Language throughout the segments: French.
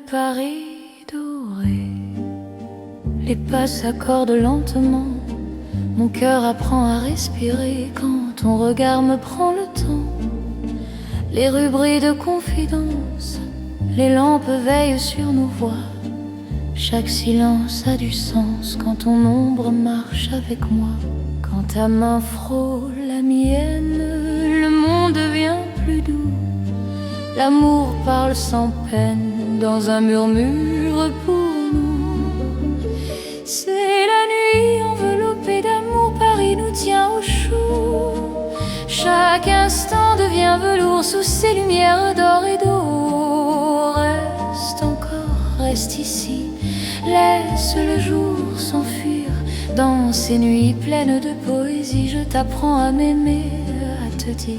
Paris doré. Les pas s'accordent lentement, mon cœur apprend à respirer quand ton regard me prend le temps. Les rues brillent de confidence, les lampes veillent sur nos voix. Chaque silence a du sens quand ton ombre marche avec moi. Quand ta main frôle la mienne, le monde devient plus doux. L'amour parle sans peine dans un murmure pour nous. C'est la nuit enveloppée d'amour, Paris nous tient au chaud. Chaque instant devient velours sous ces lumières d'or et d'eau. Reste encore, reste ici, laisse le jour s'enfuir. Dans ces nuits pleines de poésie, je t'apprends à m'aimer, à te dire.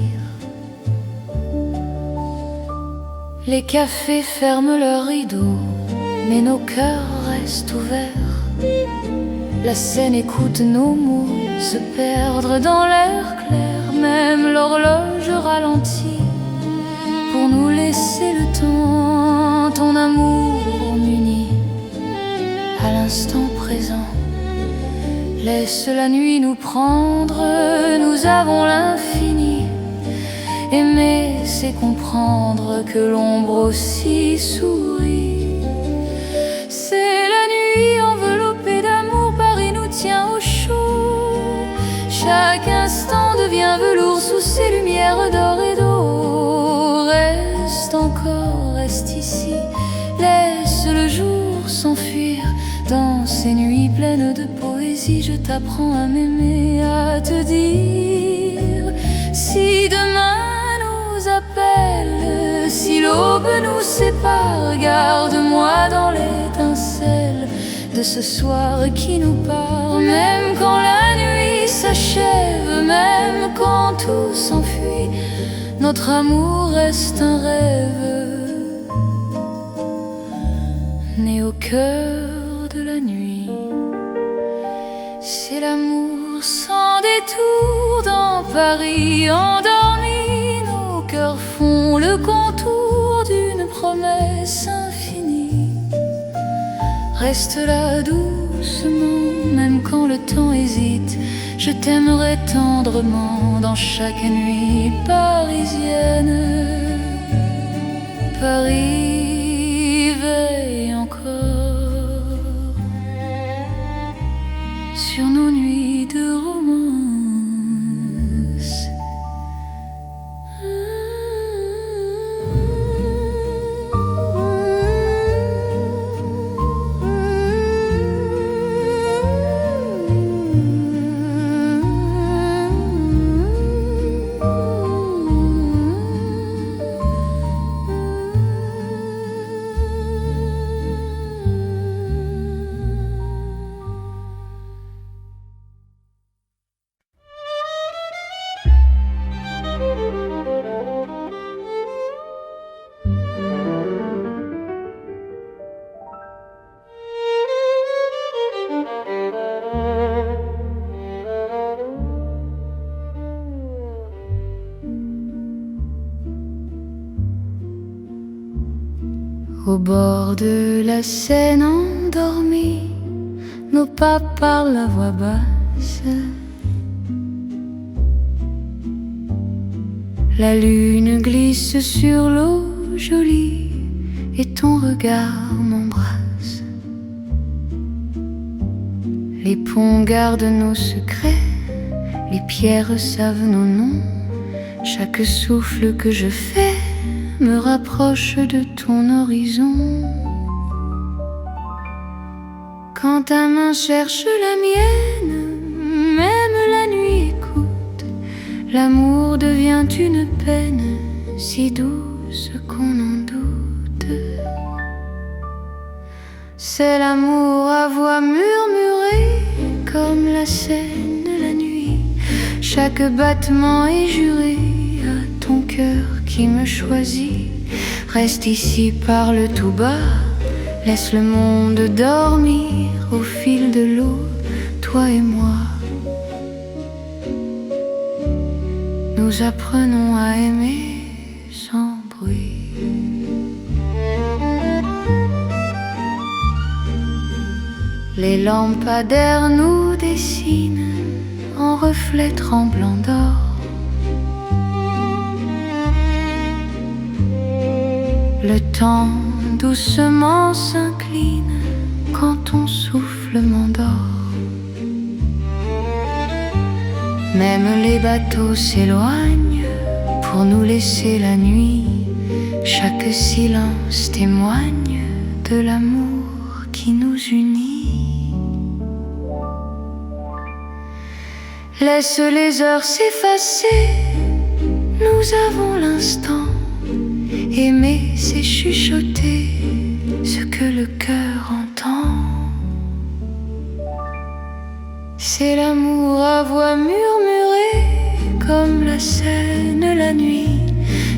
Les cafés ferment leurs rideaux, mais nos cœurs restent ouverts. La scène écoute nos mots se perdre dans l'air clair. Même l'horloge ralentit pour nous laisser le temps. Ton amour m'unit à l'instant présent. Laisse la nuit nous prendre, nous avons l'infini. Aimer, c'est comprendre que l'ombre aussi sourit. C'est la nuit enveloppée d'amour, Paris nous tient au chaud. Chaque instant devient velours sous ces lumières d'or et d'eau. Reste encore, reste ici, laisse le jour s'enfuir. Dans ces nuits pleines de poésie, je t'apprends à m'aimer, à te dire. Si demain nous appelle, si l'aube nous sépare, garde-moi dans l'étincelle de ce soir qui nous part. Même quand la nuit s'achève, même quand tout s'enfuit, notre amour reste un rêve né au cœur de la nuit. C'est l'amour sans détour dans Paris endormi. Nos cœurs font le contour d'une promesse infinie. Reste là doucement, même quand le temps hésite. Je t'aimerai tendrement dans chaque nuit parisienne. Paris veille encore sur nos nuits de romance. Au bord de la Seine endormie, nos pas parlent à voix basse. La lune glisse sur l'eau jolie et ton regard m'embrasse. Les ponts gardent nos secrets, les pierres savent nos noms. Chaque souffle que je fais me rapproche de ton horizon. Quand ta main cherche la mienne, même la nuit écoute. L'amour devient une peine si douce qu'on en doute. C'est l'amour à voix murmurée comme la Seine la nuit. Chaque battement est juré à ton cœur qui me choisit. Reste ici, parle tout bas, laisse le monde dormir au fil de l'eau, toi et moi. Nous apprenons à aimer sans bruit. Les lampadaires nous dessinent en reflets tremblants d'or. Le temps doucement s'incline quand ton souffle m'endort. Même les bateaux s'éloignent pour nous laisser la nuit. Chaque silence témoigne de l'amour qui nous unit. Laisse les heures s'effacer, nous avons l'instant. Aimer, c'est chuchoter ce que le cœur entend. C'est l'amour à voix murmurée, comme la Seine la nuit.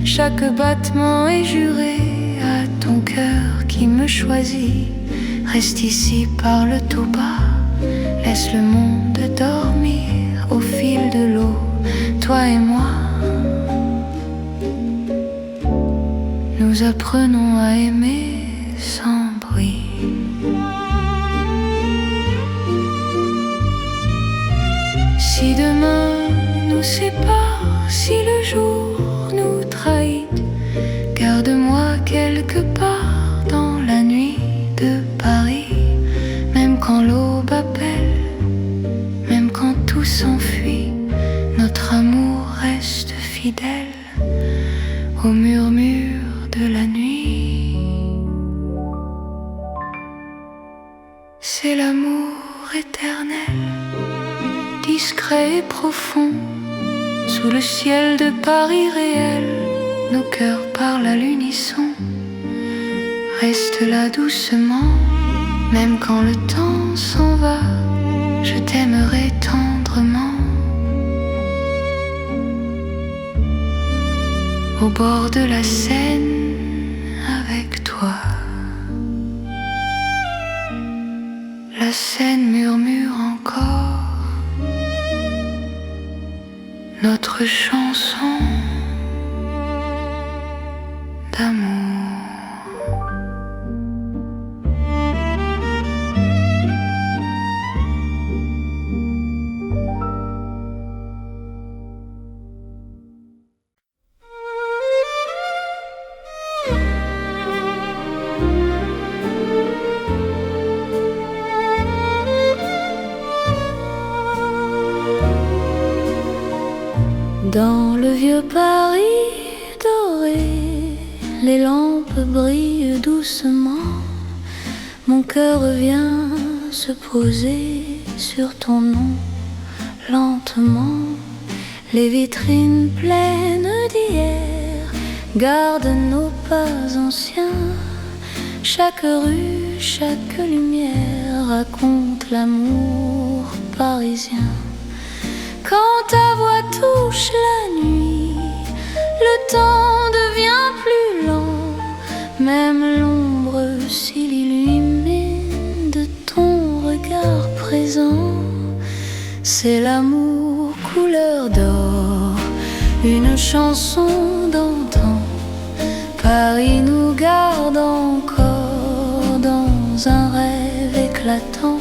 Chaque battement est juré à ton cœur qui me choisit. Reste ici, parle tout bas, laisse le monde dormir au fil de l'eau, toi et moi. Nous apprenons à aimer sans bruit. Si demain nous sépare, si le jour nous trahit, garde-moi quelque part dans la nuit de Paris. Même quand l'aube appelle, même quand tout s'enfuit, notre amour reste fidèle au murmure de la nuit. C'est l'amour éternel, discret et profond. Sous le ciel de Paris réel, nos cœurs parlent à l'unisson. Reste là doucement, même quand le temps s'en va, je t'aimerai tendrement. Au bord de la Seine, avec toi. La Seine murmure encore notre chanson d'amour. Dans le vieux Paris doré, les lampes brillent doucement. Mon cœur vient se poser sur ton nom lentement. Les vitrines pleines d'hier gardent nos pas anciens. Chaque rue, chaque lumière raconte l'amour parisien. Quand ta voix touche la nuit, le temps devient plus lent. Même l'ombre s'illumine de ton regard présent. C'est l'amour couleur d'or, une chanson d'antan. Paris nous garde encore dans un rêve éclatant.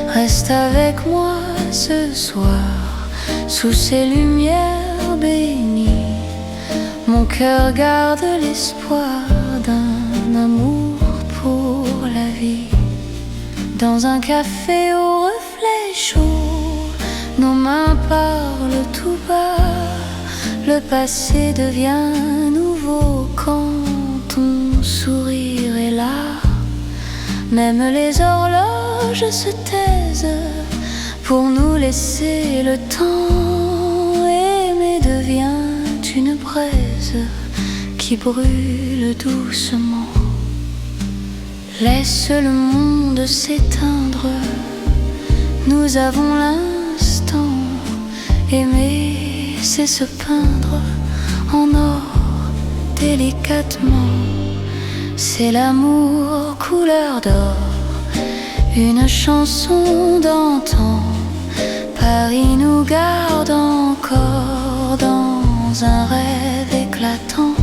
Reste avec moi ce soir, sous ces lumières bénies. Mon cœur garde l'espoir d'un amour pour la vie. Dans un café au reflet chaud, nos mains parlent tout bas. Le passé devient nouveau quand ton sourire est là. Même les horloges se taisent pour nous laisser le temps. Aimer devient une braise qui brûle doucement. Laisse le monde s'éteindre, nous avons l'instant. Aimer, c'est se peindre en or délicatement. C'est l'amour couleur d'or, une chanson d'antan. Paris nous garde encore dans un rêve éclatant.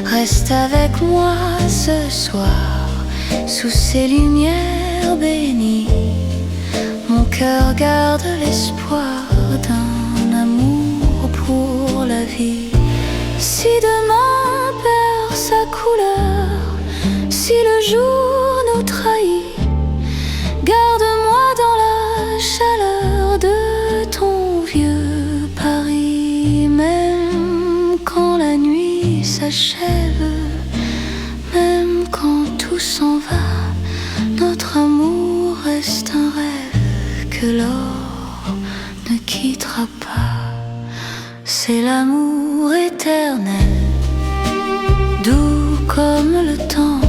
Reste avec moi ce soir, sous ces lumières lumière bénie, mon cœur garde l'espoir d'un amour pour la vie. Si demain perd sa couleur, si le jour nous trahit, garde-moi dans la chaleur de ton vieux Paris. Même quand la nuit s'achève, même quand tout s'en va, notre amour reste un rêve que l'or ne quittera pas. C'est l'amour éternel, doux comme le temps,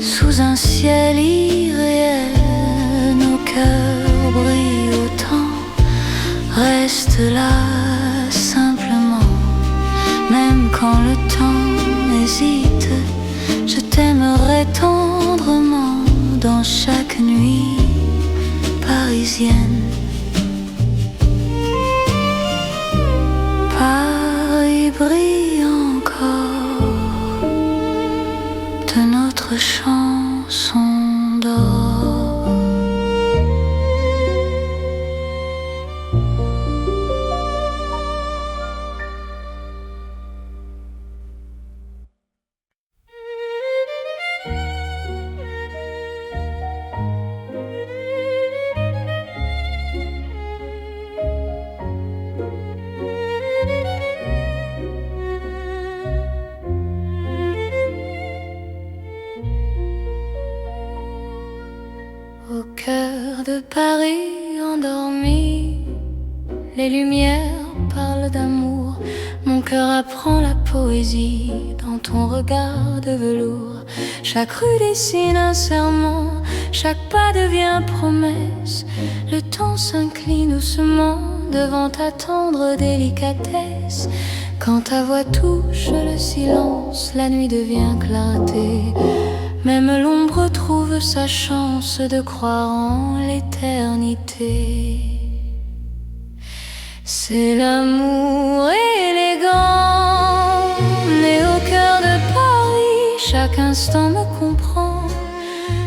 sous un ciel irréel. Nos cœurs brillent autant, reste là simplement. Même quand le temps hésite, je t'aimerai tendrement dans chaque nuit parisienne. Paris brille encore de notre chanson d'or. Au cœur de Paris endormi, les lumières parlent d'amour. Mon cœur apprend la poésie dans ton regard de velours. Chaque rue dessine un serment, chaque pas devient promesse. Le temps s'incline doucement devant ta tendre délicatesse. Quand ta voix touche le silence, la nuit devient clarté. Même l'ombre trouve sa chance de croire en l'éternité. C'est l'amour élégant, né au cœur de Paris. Chaque instant me comprend.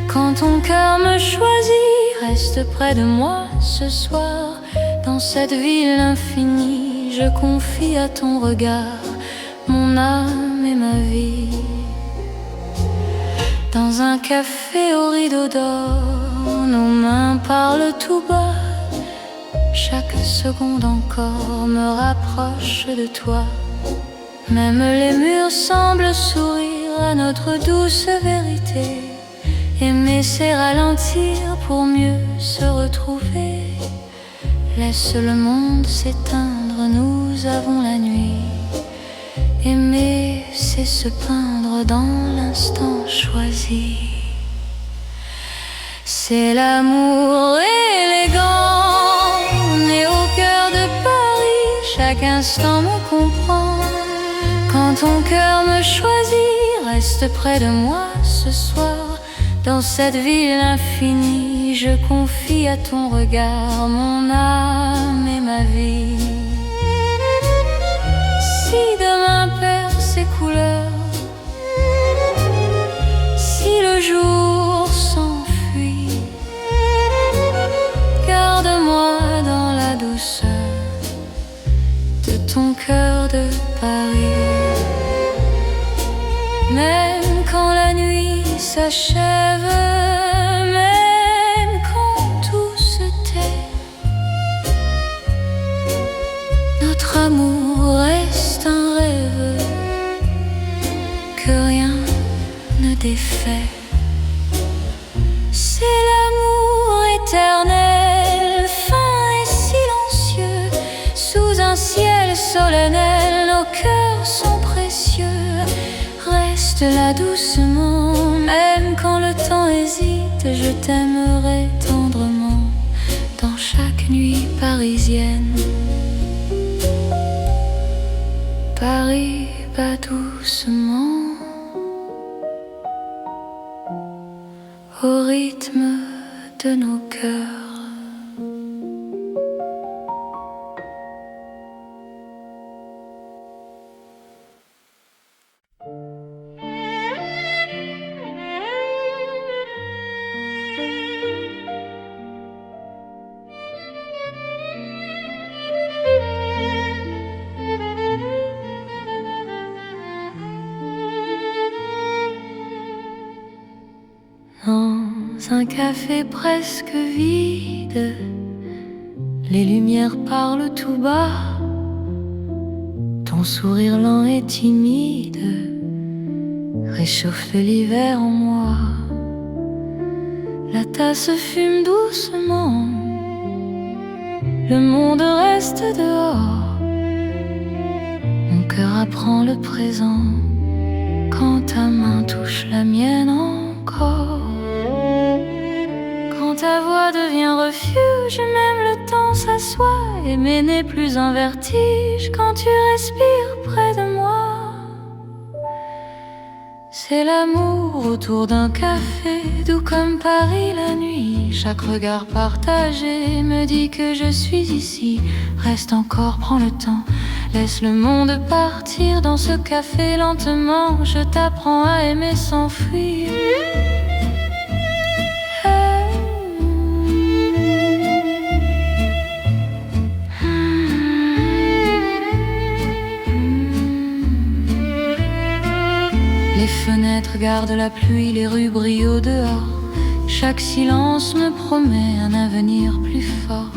Quand ton cœur me choisit, reste près de moi ce soir. Dans cette ville infinie, je confie à ton regard mon âme et ma vie. Dans un café au rideau d'or, nos mains parlent tout bas. Chaque seconde encore me rapproche de toi. Même les murs semblent sourire à notre douce vérité. Aimer c'est ralentir pour mieux se retrouver. Laisse le monde s'éteindre, nous avons la nuit. Aimer, c'est se peindre dans l'instant choisi. C'est l'amour élégant, né au cœur de Paris. Chaque instant me comprend. Quand ton cœur me choisit, reste près de moi ce soir. Dans cette ville infinie, je confie à ton regard mon âme et ma vie. Si demain perd ses couleurs, si le jour s'enfuit, garde-moi dans la douceur de ton cœur de Paris. Même quand la nuit s'achève, même quand tout se tait, notre amour reste un rêve que rien ne défait. C'est l'amour éternel, fin et silencieux, sous un ciel solennel, nos cœurs sont précieux. Reste là doucement, même quand le temps hésite, je t'aimerai tendrement dans chaque nuit parisienne. Paris bat doucement au rythme de nos cœurs. café presque vide, les lumières parlent tout bas. Ton sourire lent et timide réchauffe l'hiver en moi. La tasse fume doucement, le monde reste dehors. Mon cœur apprend le présent quand ta main touche la mienne encore. Quand ta voix devient refuge, même le temps s'assoit. Aimer n'est plus un vertige quand tu respires près de moi. C'est l'amour autour d'un café, doux comme Paris la nuit. Chaque regard partagé me dit que je suis ici. Reste encore, prends le temps, laisse le monde partir dans ce café lentement. Je t'apprends à aimer sans fuir. Les fenêtres gardent la pluie, les rues brillent au dehors. Chaque silence me promet un avenir plus fort.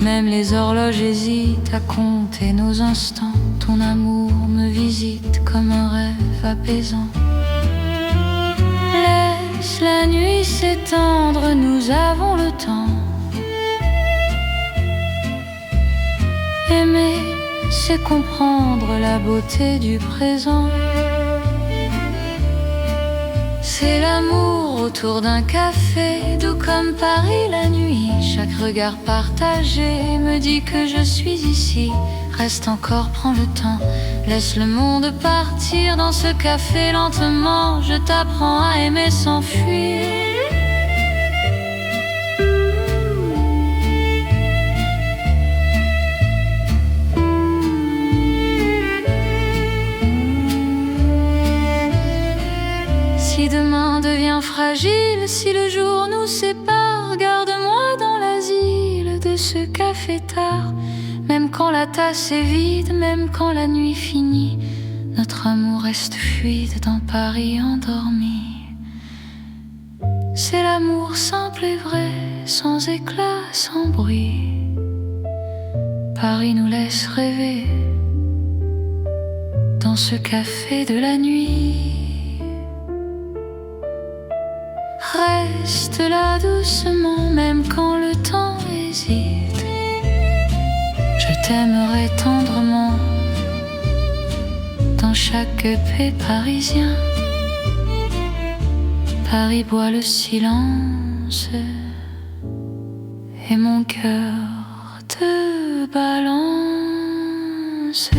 Même les horloges hésitent à compter nos instants. Ton amour me visite comme un rêve apaisant. Laisse la nuit s'étendre, nous avons le temps. Aimer, c'est comprendre la beauté du présent. C'est l'amour autour d'un café, doux comme Paris la nuit. Chaque regard partagé me dit que je suis ici. Reste encore, prends le temps, laisse le monde partir dans ce café lentement. Je t'apprends à aimer sans fuir. Si demain devient fragile, si le jour nous sépare, garde-moi dans l'asile de ce café tard. Même quand la tasse est vide, même quand la nuit finit, notre amour reste fluide dans Paris endormi. C'est l'amour simple et vrai, sans éclat, sans bruit. Paris nous laisse rêver dans ce café de la nuit. Reste là doucement, même quand le temps hésite. Je t'aimerai tendrement dans chaque paix parisien. Paris boit le silence et mon cœur te balance.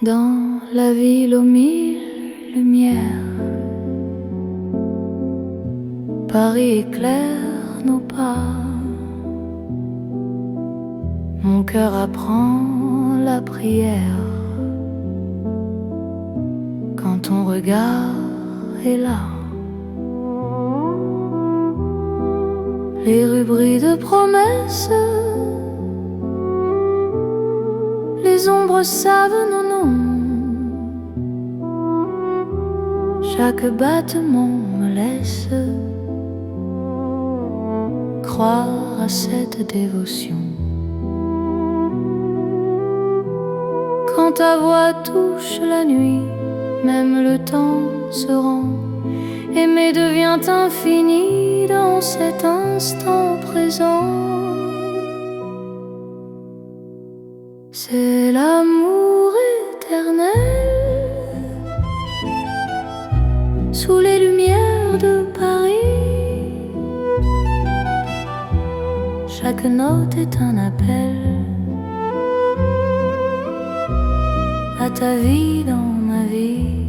Dans la ville aux mille lumières, Paris éclaire nos pas. Mon cœur apprend la prière quand ton regard est là. Les rues brillent de promesses, les ombres savent nos noms. Chaque battement me laisse croire à cette dévotion. Quand ta voix touche la nuit, même le temps se rend. Aimer devient infini dans cet instant présent. l'amour éternel sous les lumières de Paris. Chaque note est un appel à ta vie dans ma vie.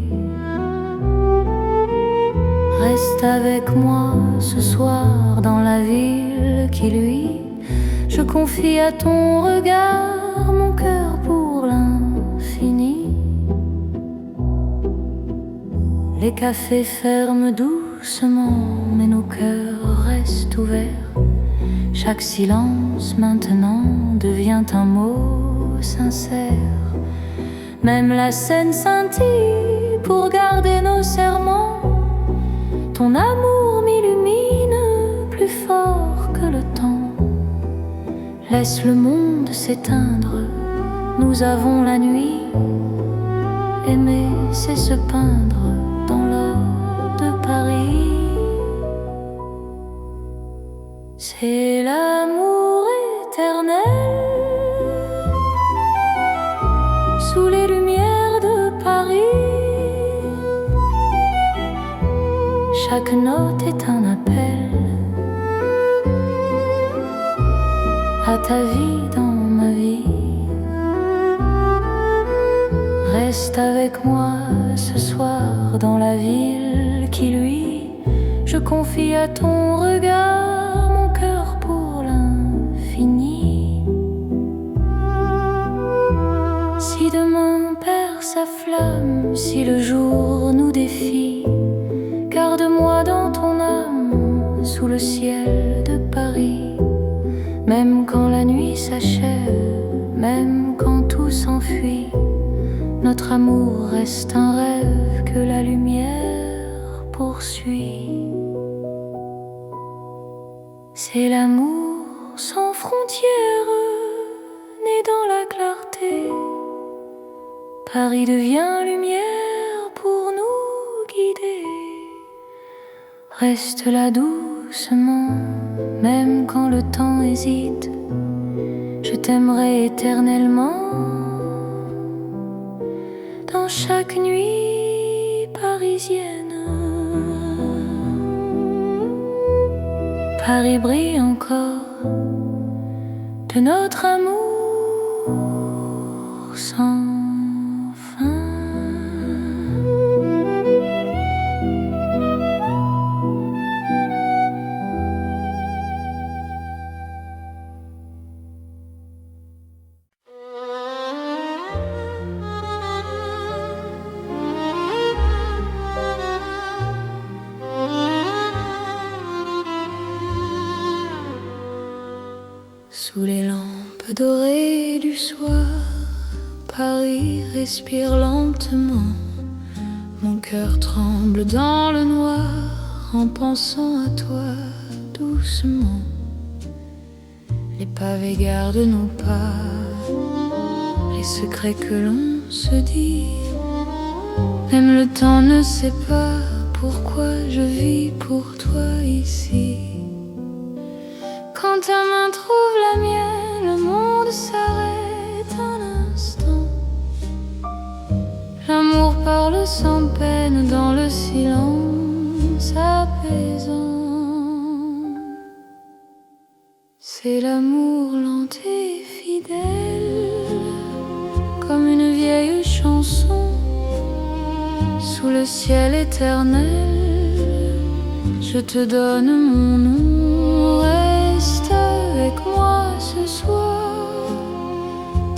Reste avec moi ce soir dans la ville qui luit. Je confie à ton regard mon cœur pour l'infini. Les cafés ferment doucement, mais nos cœurs restent ouverts. Chaque silence maintenant devient un mot sincère. Même la scène scintille pour garder nos serments. Ton amour m'illumine plus fort que le temps. Laisse le monde s'éteindre, nous avons la nuit. Aimer, c'est se peindre dans l'or de Paris. C'est l'amour éternel sous les lumières de Paris. Chaque note est un appel à ta vie dans ma vie. Reste avec moi ce soir dans la ville qui luit. Je confie à ton regard mon cœur pour l'infini. Si demain perd sa flamme, si le jour nous défie, garde-moi dans ton âme sous le ciel de Paris. Même quand la nuit s'achève, même quand tout s'enfuit, notre amour reste un rêve que la lumière poursuit. C'est l'amour sans frontières, né dans la clarté. Paris devient lumière pour nous guider. Reste là doucement, même quand le temps hésite. Je t'aimerai éternellement. Dans chaque nuit parisienne, Paris brille encore de notre amour sans fin. Sous les lampes dorées du soir, Paris respire lentement. Mon cœur tremble dans le noir en pensant à toi doucement. Les pavés gardent nos pas, les secrets que l'on se dit. Même le temps ne sait pas pourquoi je vis pour toi ici. Quand ta main trouve la mienne, le monde s'arrête un instant. L'amour parle sans peine dans le silence apaisant. C'est l'amour lent et fidèle, comme une vieille chanson. Sous le ciel éternel, je te donne mon nom. Reste avec moi ce soir,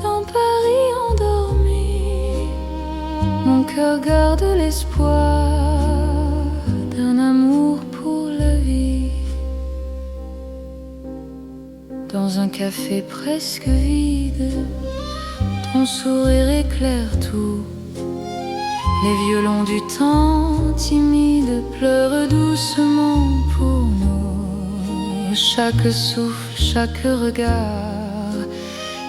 dans Paris endormi. Mon cœur garde l'espoir d'un amour pour la vie. Dans un café presque vide, ton sourire éclaire tout. Les violons du temps timide pleurent doucement pour nous. Chaque souffle, chaque regard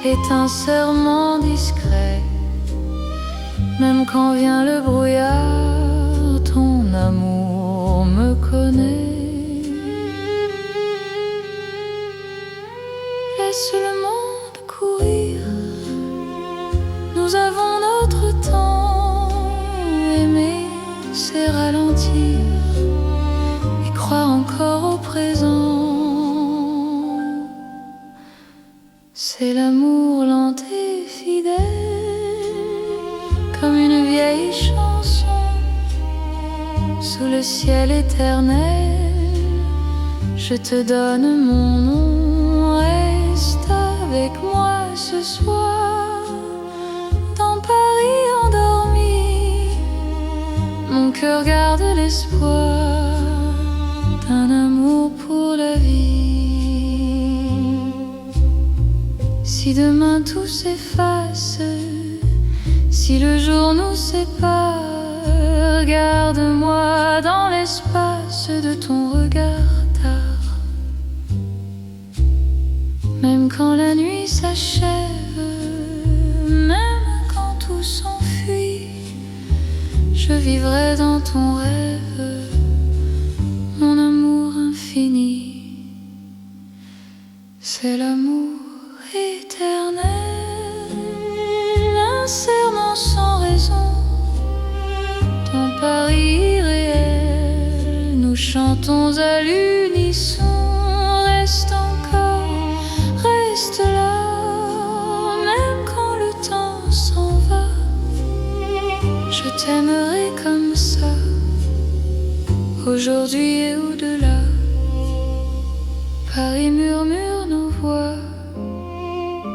est un serment discret. Même quand vient le brouillard, ton amour me connaît. Laisse le monde courir Nous avons notre temps. Aimer, c'est ralentir et croire encore au présent. C'est l'amour lent et fidèle, comme une vieille chanson sous le ciel éternel. Je te donne mon nom, reste avec moi ce soir. Dans Paris endormi, mon cœur garde l'espoir d'un amour pour la vie. Si demain tout s'efface, si le jour nous sépare, garde-moi dans l'espace de ton regard tard. Même quand la nuit s'achève, même quand tout s'enfuit, je vivrai dans ton rêve, mon amour infini. C'est l'amour éternel, un serment sans raison. Dans Paris irréel, nous chantons à l'unisson. Reste encore, reste là, même quand le temps s'en va. Je t'aimerai comme ça, aujourd'hui et au-delà. Paris murmure nos voix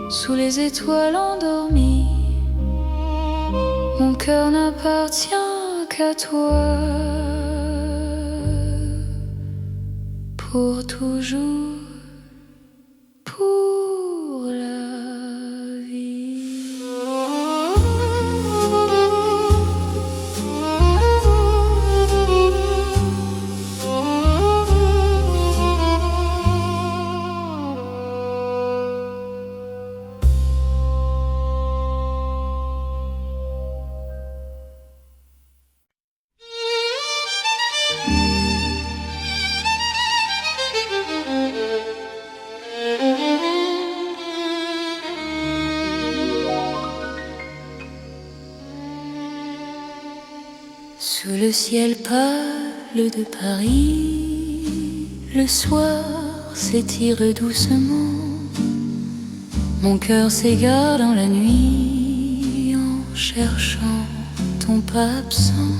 sous les étoiles endormies. Mon cœur n'appartient qu'à toi, pour toujours, pour la vie. Sous le ciel pâle de Paris, le soir s'étire doucement. Mon cœur s'égare dans la nuit en cherchant ton pas absent.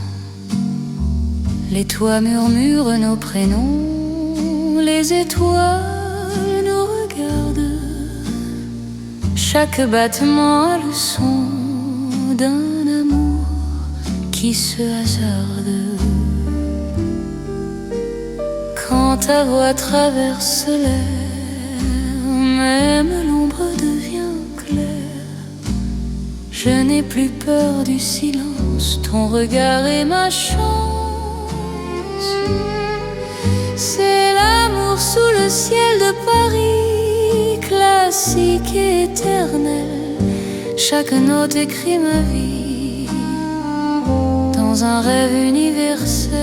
Les toits murmurent nos prénoms, les étoiles nous regardent. Chaque battement a le son d'un amour qui se hasarde. Quand ta voix traverse l'air, même l'ombre devient claire. Je n'ai plus peur du silence, ton regard est ma chance. C'est l'amour sous le ciel de Paris, classique et éternel. Chaque note écrit ma vie dans un rêve universel.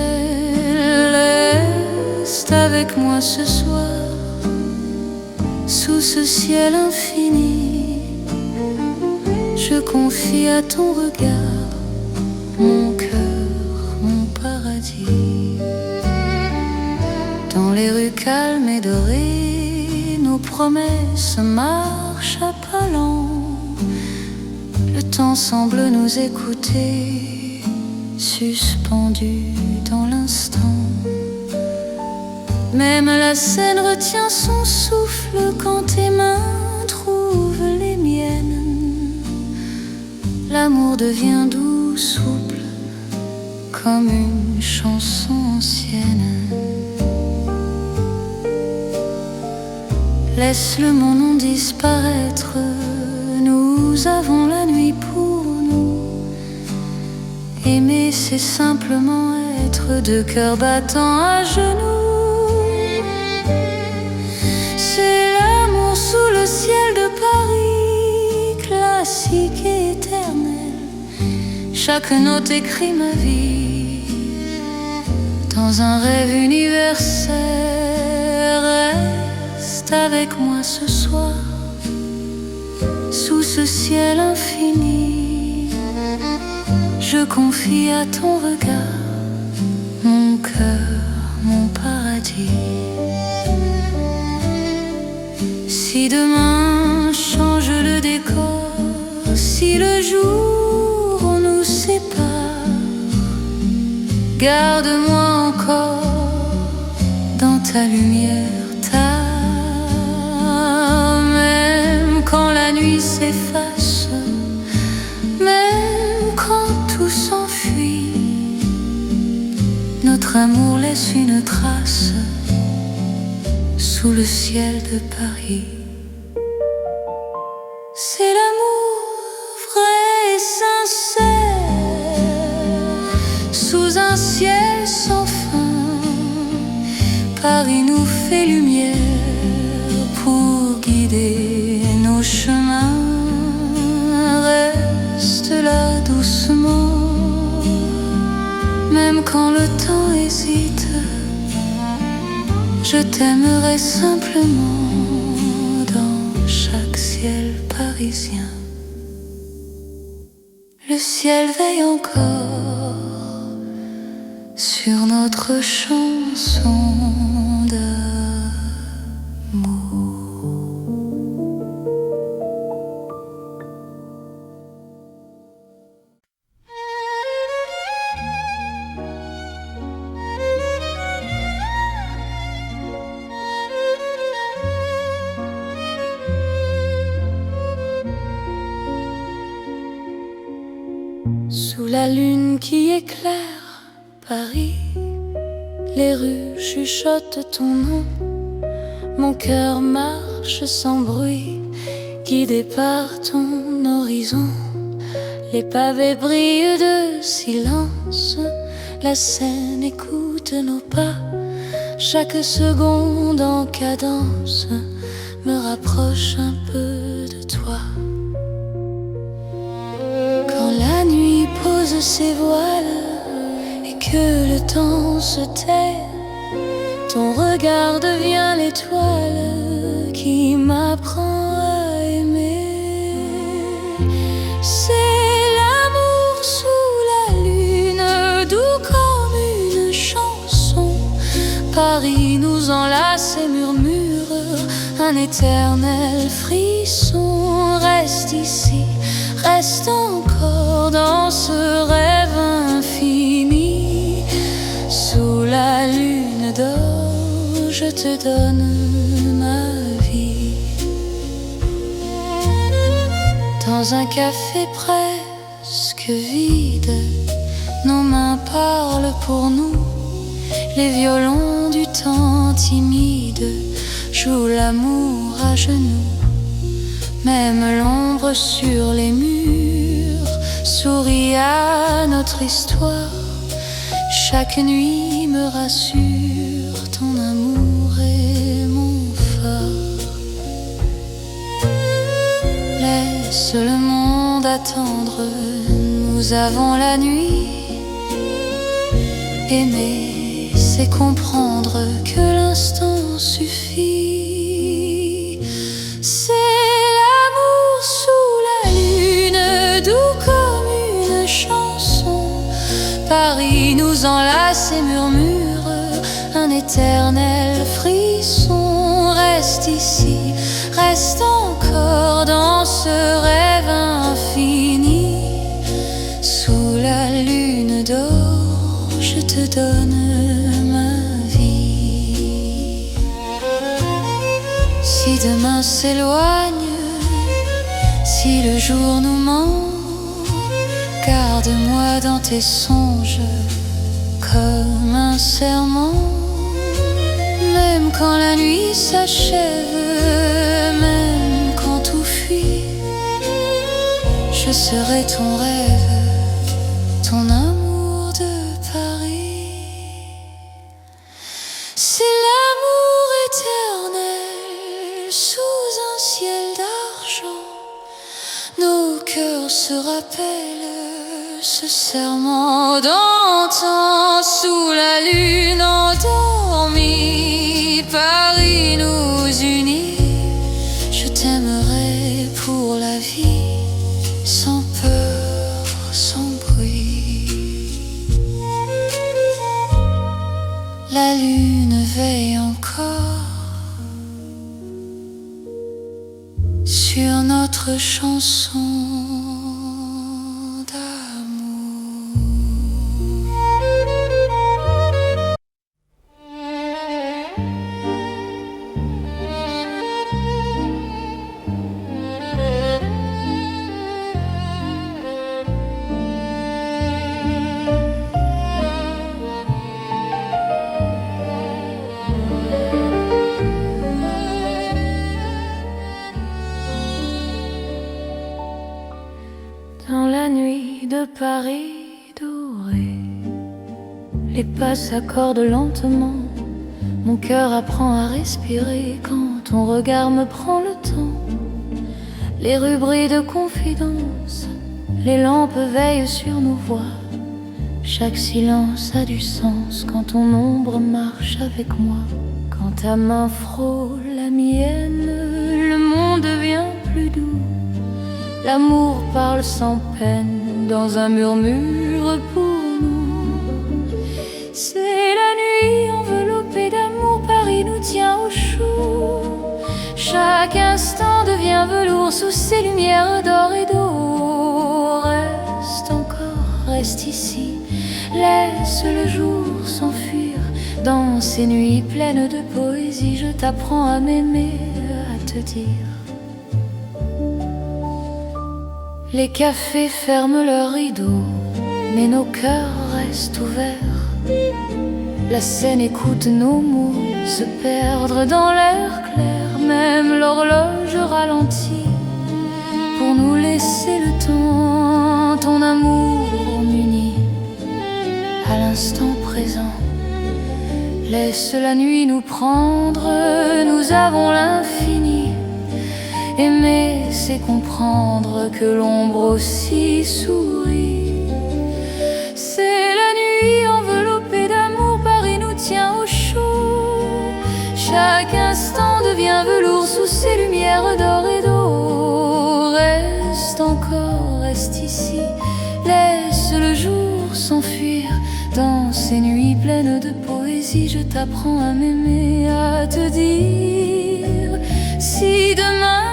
Reste avec moi ce soir, sous ce ciel infini. Je confie à ton regard mon cœur, mon paradis. Dans les rues calmes et dorées, nos promesses marchent à pas lents. Le temps semble nous écouter, suspendu dans l'instant. Même la scène retient son souffle quand tes mains trouvent les miennes. L'amour devient doux, souple, comme une chanson ancienne. Laisse le mon nom disparaître, nous avons la nuit pour nous. Aimer, c'est simplement être deux cœurs battant à genoux. C'est l'amour sous le ciel de Paris, classique et éternel. Chaque note écrit ma vie dans un rêve universel. Reste avec moi ce soir, sous ce ciel infini. confie à ton regard, mon cœur, mon paradis. Si demain change le décor, si le jour nous sépare, garde-moi encore dans ta lumière, même quand la nuit s'efface, même quand tout s'enfuit, notre amour laisse une trace sous le ciel de Paris. C'est l'amour vrai et sincère, sous un ciel sans fin. Paris nous fait lumière pour guider nos chemins. Reste là doucement, même quand le temps hésite. Je t'aimerai simplement dans chaque ciel parisien. Le ciel veille encore sur notre chanson d'amour. Sous la lune qui éclaire Paris, les rues chuchotent ton nom. Mon cœur marche sans bruit, guidé par ton horizon. Les pavés brillent de silence, la Seine écoute nos pas. Chaque seconde en cadence me rapproche un peu de toi. Quand la nuit pose ses voiles et que le temps se tait, ton regard devient l'étoile qui m'apprend à aimer. C'est l'amour sous la lune, doux comme une chanson. Paris nous enlace et murmure un éternel frisson. Reste ici, reste encore dans ce rêve infini. Sous la lune d'or, je te donne ma vie. Dans un café presque vide, nos mains parlent pour nous. Les violons du temps timide jouent l'amour à genoux. Même l'ombre sur les murs sourit à notre histoire. Chaque nuit me rassure, ton amour est mon phare. Laisse le monde attendre, nous avons la nuit. Aimer, c'est comprendre que l'instant suffit. C'est l'amour sous la lune, doux comme une chanson. Paris nous enlace et murmure un éternel frisson. Reste ici, reste encore dans ce rêve infini. Sous la lune d'or, je te donne ma vie. Si demain s'éloigne, si le jour nous ment, garde-moi dans tes songes comme un serment. Même quand la nuit s'achève, même quand tout fuit, je serai ton rêve, ton amour de Paris. C'est l'amour éternel sous un ciel d'argent. Nos cœurs se rappellent ce serment d'antan. Sous la lune endormie, Paris nous unit. Je t'aimerai pour la vie, sans peur, sans bruit. veille encore sur notre chanson d'amour. Dans la nuit de Paris doré, les pas s'accordent lentement. Mon cœur apprend à respirer quand ton regard me prend le temps. Les rues brillent de confidence, les lampes veillent sur nos voix. Chaque silence a du sens quand ton ombre marche avec moi. Quand ta main frôle la mienne, le monde devient plus doux. L'amour parle sans peine dans un murmure pour nous. C'est la nuit enveloppée d'amour, Paris nous tient au chaud. Chaque instant devient velours sous ces lumières d'or et d'eau. Reste encore, reste ici, laisse le jour s'enfuir. Dans ces nuits pleines de poésie, je t'apprends à m'aimer, à te dire. Les cafés ferment leurs rideaux, mais nos cœurs restent ouverts. La scène écoute nos mots se perdre dans l'air clair. Même l'horloge ralentit pour nous laisser le temps. Ton amour m'unit à l'instant présent. Laisse la nuit nous prendre, nous avons l'infini. Aimer, c'est comprendre que l'ombre aussi sourit. C'est la nuit enveloppée d'amour, Paris nous tient au chaud. Chaque instant devient velours sous ces lumières d'or et d'eau. Reste encore, reste ici, laisse le jour s'enfuir. Dans ces nuits pleines de poésie, je t'apprends à m'aimer, à te dire. Si demain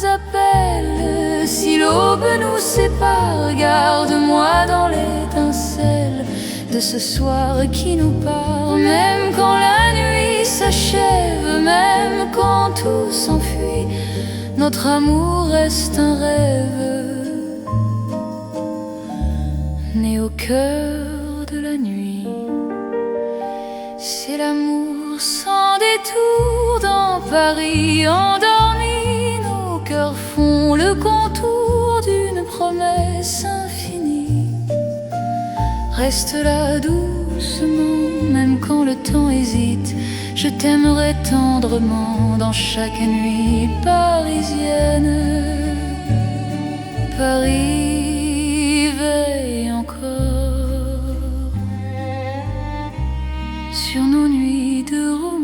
appelle, si l'aube nous sépare, garde-moi dans l'étincelle de ce soir qui nous part. Même quand la nuit s'achève, même quand tout s'enfuit, notre amour reste un rêve né au cœur de la nuit. C'est l'amour sans détour dans Paris endormi. Cœurs font le contour d'une promesse infinie. Reste là doucement, même quand le temps hésite. Je t'aimerai tendrement dans chaque nuit parisienne. Paris veille encore sur nos nuits de romance.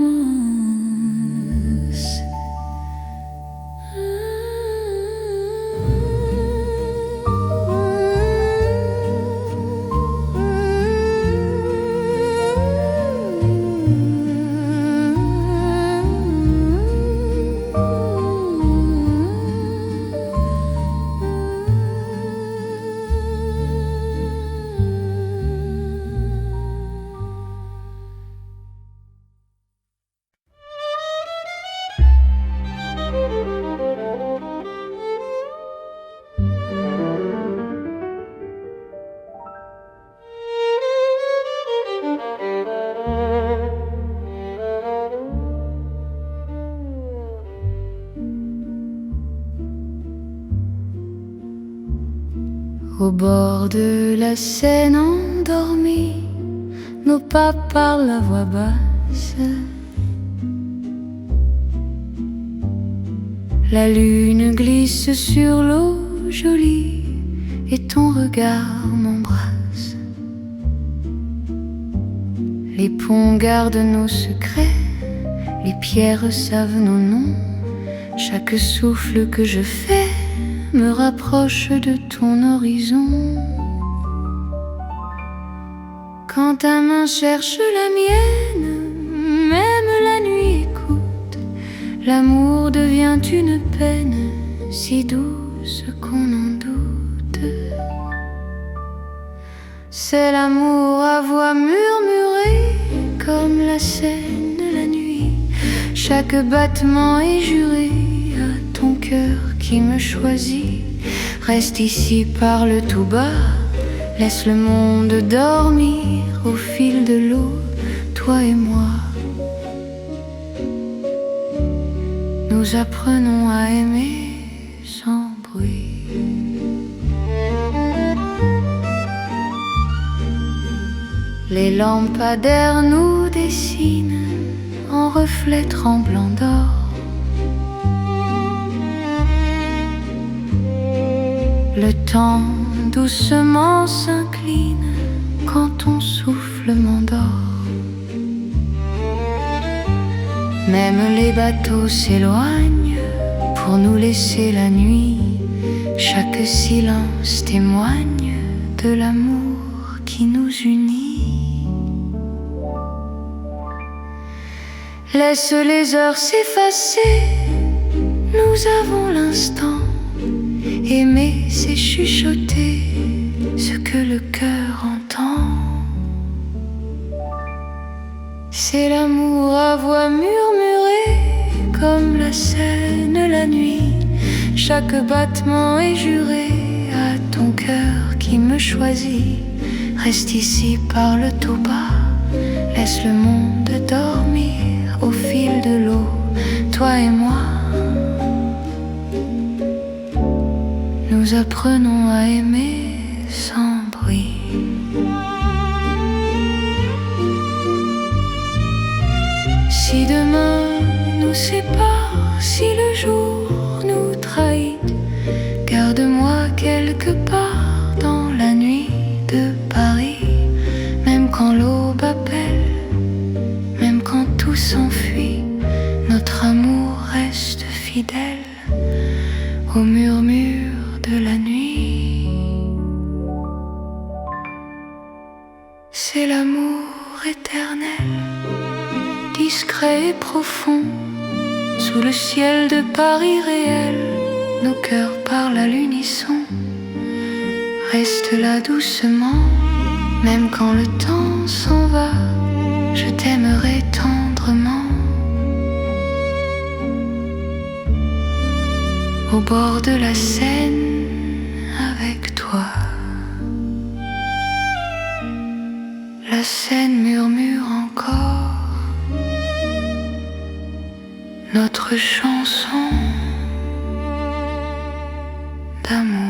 Au bord de la Seine endormie, nos pas parlent à voix basse. La lune glisse sur l'eau jolie et ton regard m'embrasse. Les ponts gardent nos secrets, les pierres savent nos noms. Chaque souffle que je fais me rapproche de ton horizon. Quand ta main cherche la mienne, L'amour devient une peine si douce qu'on en doute. C'est l'amour à voix murmurée comme la Seine la nuit. Chaque battement est juré à ton cœur qui me choisit. Reste ici, parle tout bas, laisse le monde dormir au fil de l'eau, toi et moi. Nous apprenons à aimer sans bruit. Les lampadaires nous dessinent en reflets tremblants d'or. Le temps doucement s'incline quand ton souffle m'endort. Même les bateaux s'éloignent pour nous laisser la nuit. Chaque silence témoigne de l'amour qui nous unit. Laisse les heures s'effacer, nous avons l'instant. Aimer, c'est chuchoter ce que le cœur entend. C'est l'amour à voix murmurée comme la Seine la nuit. Chaque battement est juré à ton cœur qui me choisit. Reste ici, parle tout bas, laisse le monde dormir au fil de l'eau, toi et moi. Nous apprenons à aimer sans bruit. Si demain nous sépare, si le jour nous trahit, garde-moi quelque part dans la nuit de Paris. Même quand l'aube appelle, même quand tout s'enfuit, notre amour reste fidèle au murmure de la nuit. C'est l'amour éternel, discret et profond, sous le ciel de Paris réel, nos cœurs parlent à l'unisson. Reste là doucement, même quand le temps s'en va, je t'aimerai tendrement. Au bord de la Seine avec toi. La Seine murmure encore notre chanson d'amour.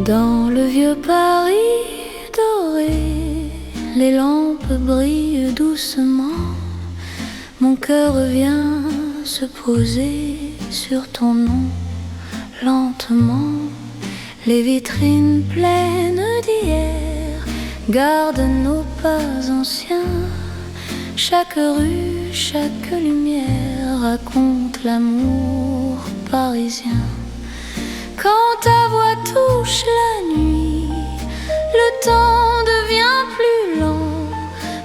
Dans le vieux Paris doré, les lampes brillent doucement. Mon cœur vient se poser sur ton nom, lentement. Les vitrines pleines d'hier gardent nos pas anciens. Chaque rue, chaque lumière raconte l'amour parisien. Quand ta voix touche la nuit, le temps devient plus lent.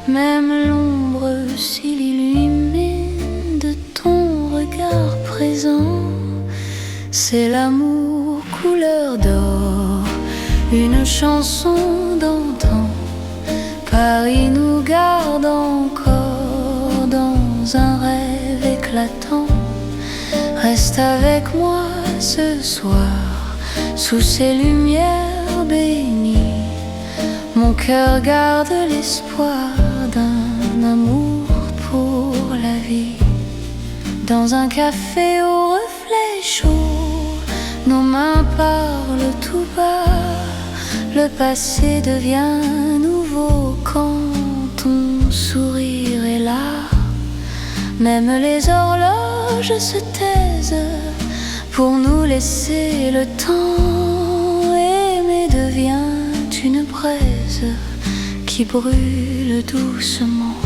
Même l'ombre s'illumine de ton regard présent. C'est l'amour couleur d'or, une chanson d'antan. Paris nous garde encore dans un rêve éclatant. Reste avec moi ce soir, sous ces lumières bénies. Mon cœur garde l'espoir d'un amour pour la vie. Dans un café au reflet chaud, nos mains parlent tout bas. Le passé devient nouveau quand ton sourire est là. Même les horloges se taisent pour nous laisser le temps. Et devient une braise qui brûle doucement.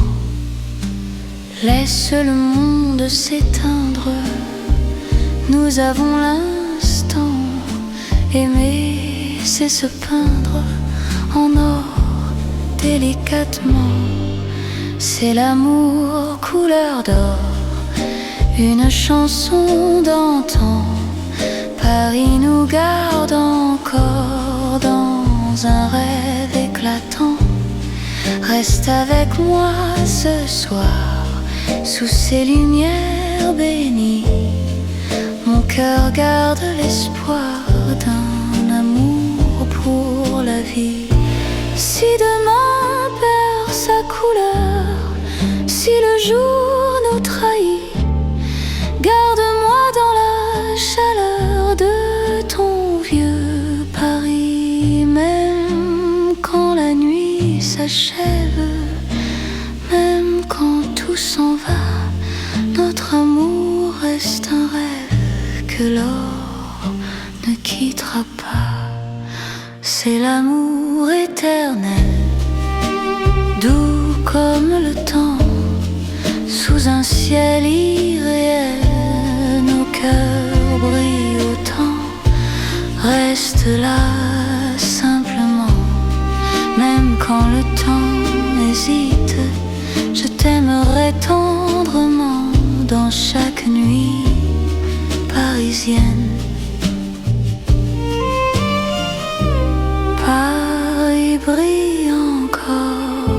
Laisse le monde s'éteindre, nous avons l'instant. Aimer, c'est se peindre en or délicatement. C'est l'amour couleur d'or, une chanson d'antan. Paris nous garde encore dans un rêve éclatant. Reste avec moi ce soir, sous ces lumières bénies. Mon cœur garde l'espoir d'un amour pour la vie. Si demain perd sa couleur, si le jour nous trahit, garde-moi dans la chaleur de ton vieux Paris. Même quand la nuit s'achève, même quand tout s'en va, notre amour reste un rêve que l'or ne quittera pas. C'est l'amour éternel, doux comme le temps, sous un ciel irréel. Nos cœurs brillent autant, reste là simplement. Même quand le temps hésite, je t'aimerai tendrement dans chaque nuit parisienne. Paris brille encore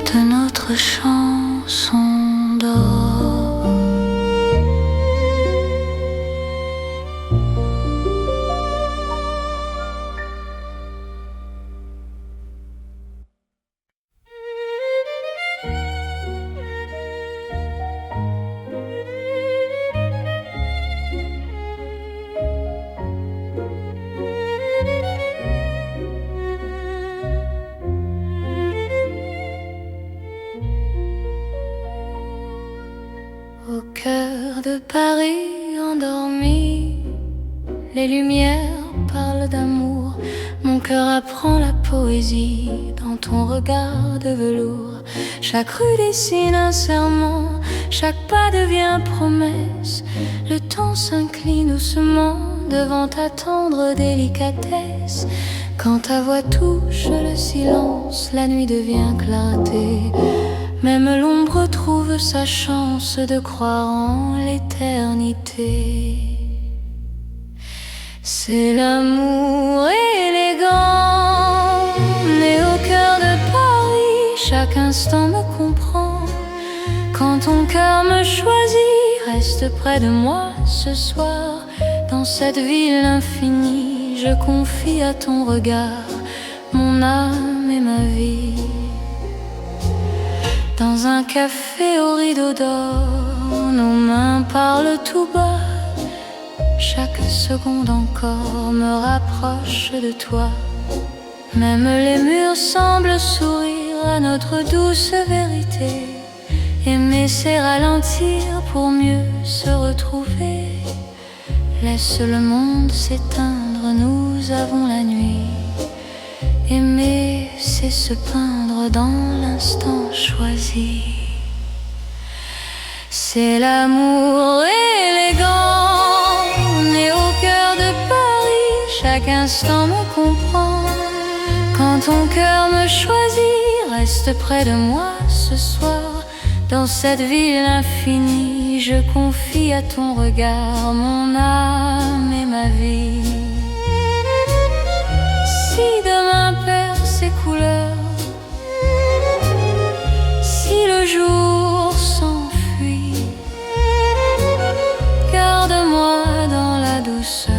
de notre chanson d'or. Au cœur de Paris endormi, les lumières parlent d'amour. Mon cœur apprend la poésie dans ton regard de velours. Chaque rue dessine un serment, chaque pas devient promesse. Le temps s'incline doucement devant ta tendre délicatesse. Quand ta voix touche le silence, la nuit devient clarté. Même l'ombre trouve sa chance de croire en l'éternité. C'est l'amour élégant, né au cœur de Paris. Chaque instant me comprend. Quand ton cœur me choisit, reste près de moi ce soir. Dans cette ville infinie, je confie à ton regard mon âme et ma vie. Dans un café au rideau d'or, nos mains parlent tout bas. Chaque seconde encore me rapproche de toi. Même les murs semblent sourire à notre douce vérité. Aimer c'est ralentir pour mieux se retrouver. Laisse le monde s'éteindre, nous avons la nuit. Aimer, c'est se peindre dans l'instant choisi. C'est l'amour élégant, né au cœur de Paris. Chaque instant me comprend. Quand ton cœur me choisit, reste près de moi ce soir. Dans cette ville infinie, je confie à ton regard mon âme et ma vie. Si demain perd ses couleurs, si le jour s'enfuit, garde-moi dans la douceur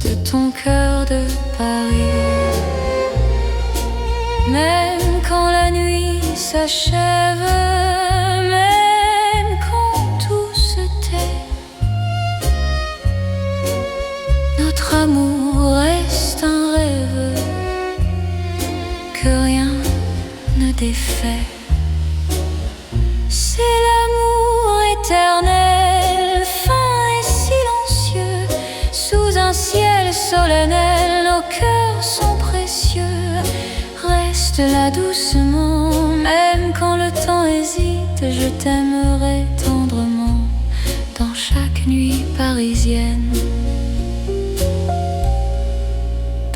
de ton cœur de Paris. Même quand la nuit s'achève, même quand tout se tait, notre amour reste un rêve que rien ne défait. C'est l'amour éternel, fin et silencieux, sous un ciel solaire. Reste là doucement, même quand le temps hésite, je t'aimerai tendrement dans chaque nuit parisienne.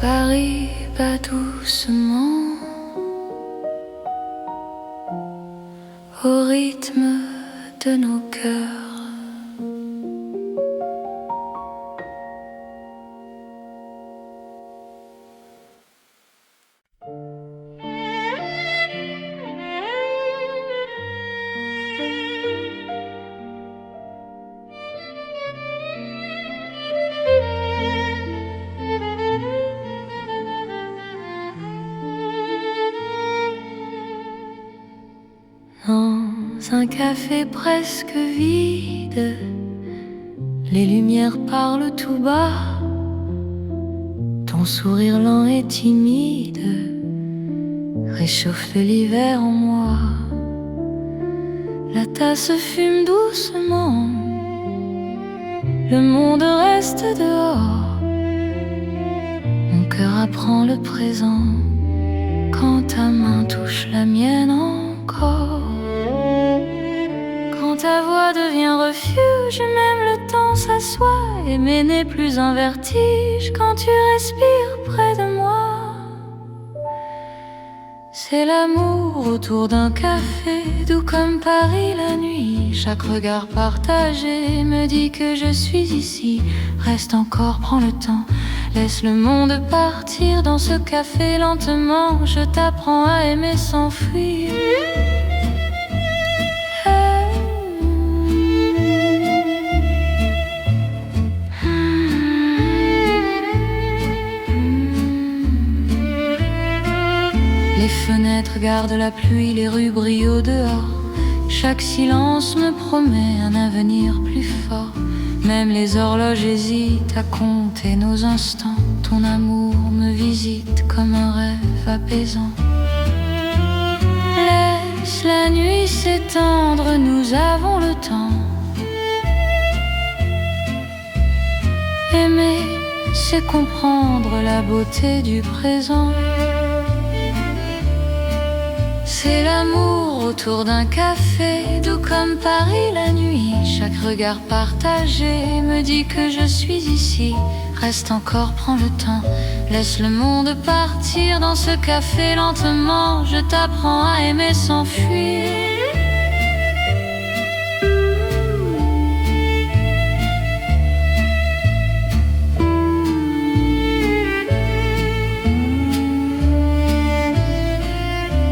Paris bat doucement au rythme de nos cœurs. Dans un café presque vide, les lumières parlent tout bas. Ton sourire lent et timide réchauffe l'hiver en moi. La tasse fume doucement, le monde reste dehors. Mon cœur apprend le présent quand ta main touche la mienne encore. Quand ta voix devient refuge, même le temps s'assoit. Aimer n'est plus un vertige quand tu respires près de moi. C'est l'amour autour d'un café, doux comme Paris la nuit. Chaque regard partagé me dit que je suis ici. Reste encore, prends le temps, laisse le monde partir dans ce café lentement. Je t'apprends à aimer sans fuir. Les fenêtres gardent la pluie, les rues brillent au dehors. Chaque silence me promet un avenir plus fort. Même les horloges hésitent à compter nos instants. Ton amour me visite comme un rêve apaisant. Laisse la nuit s'étendre, nous avons le temps. Aimer, c'est comprendre la beauté du présent. C'est l'amour autour d'un café, doux comme Paris la nuit. Chaque regard partagé me dit que je suis ici. Reste encore, prends le temps, laisse le monde partir dans ce café lentement. Je t'apprends à aimer sans fuir.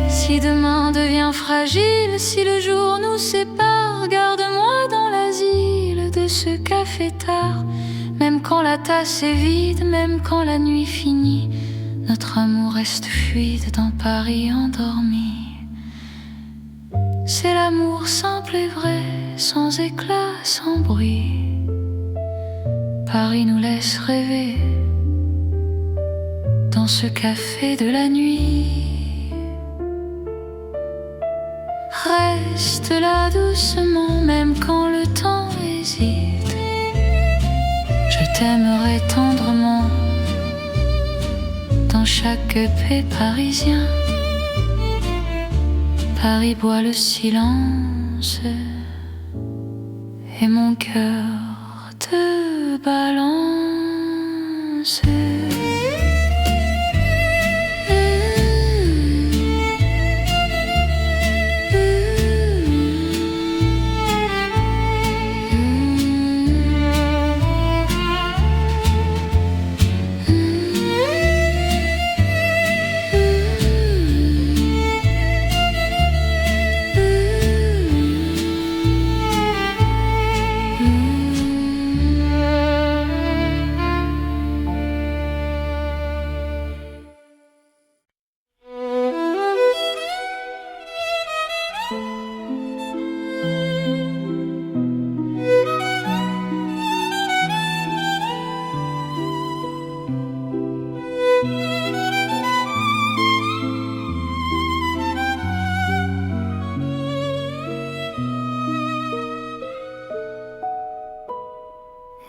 Si demain devient fragile, si le jour nous sépare, garde-moi dans l'asile de ce café tard. Même quand la tasse est vide, même quand la nuit finit, notre amour reste fluide dans Paris endormi. C'est l'amour simple et vrai, sans éclat, sans bruit. Paris nous laisse rêver dans ce café de la nuit. Reste là doucement, même quand le temps hésite. Je t'aimerai tendrement dans chaque café parisien. Paris boit le silence et mon cœur te balance.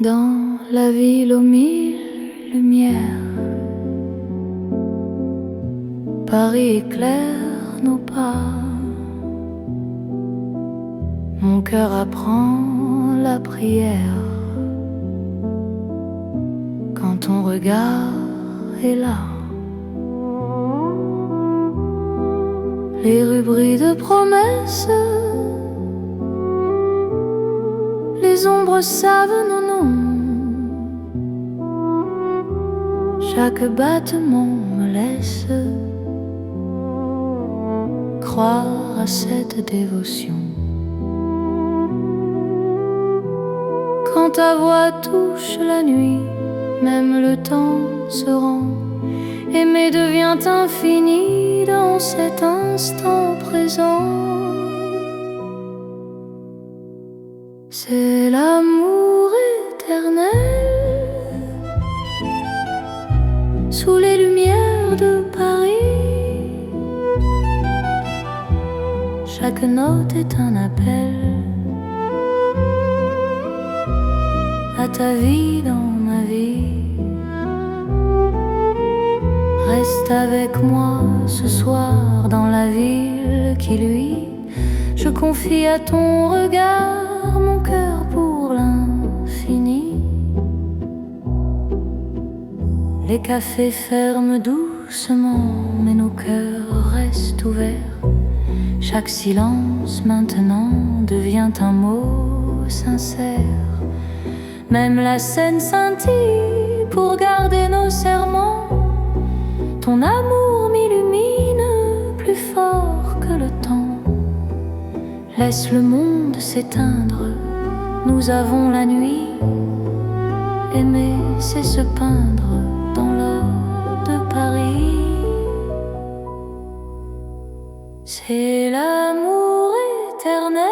Dans la ville aux mille lumières, Paris éclaire nos pas. Mon cœur apprend la prière quand ton regard est là. Les rues brillent de promesses, les ombres savent nos noms. Chaque battement me laisse croire à cette dévotion. Quand ta voix touche la nuit, même le temps se rend. Aimer devient infini dans cet instant présent. C'est l'amour éternel sous les lumières de Paris. Chaque note est un appel à ta vie dans ma vie. Reste avec moi ce soir dans la ville qui luit. Je confie à ton regard mon cœur pour l'infini. Les cafés ferment doucement, mais nos cœurs restent ouverts. Chaque silence maintenant devient un mot sincère. Même la scène scintille pour garder nos serments. Ton amour m'illumine plus fort que le temps. Laisse le monde s'éteindre, nous avons la nuit. Aimer, c'est se peindre dans l'or de Paris. C'est l'amour éternel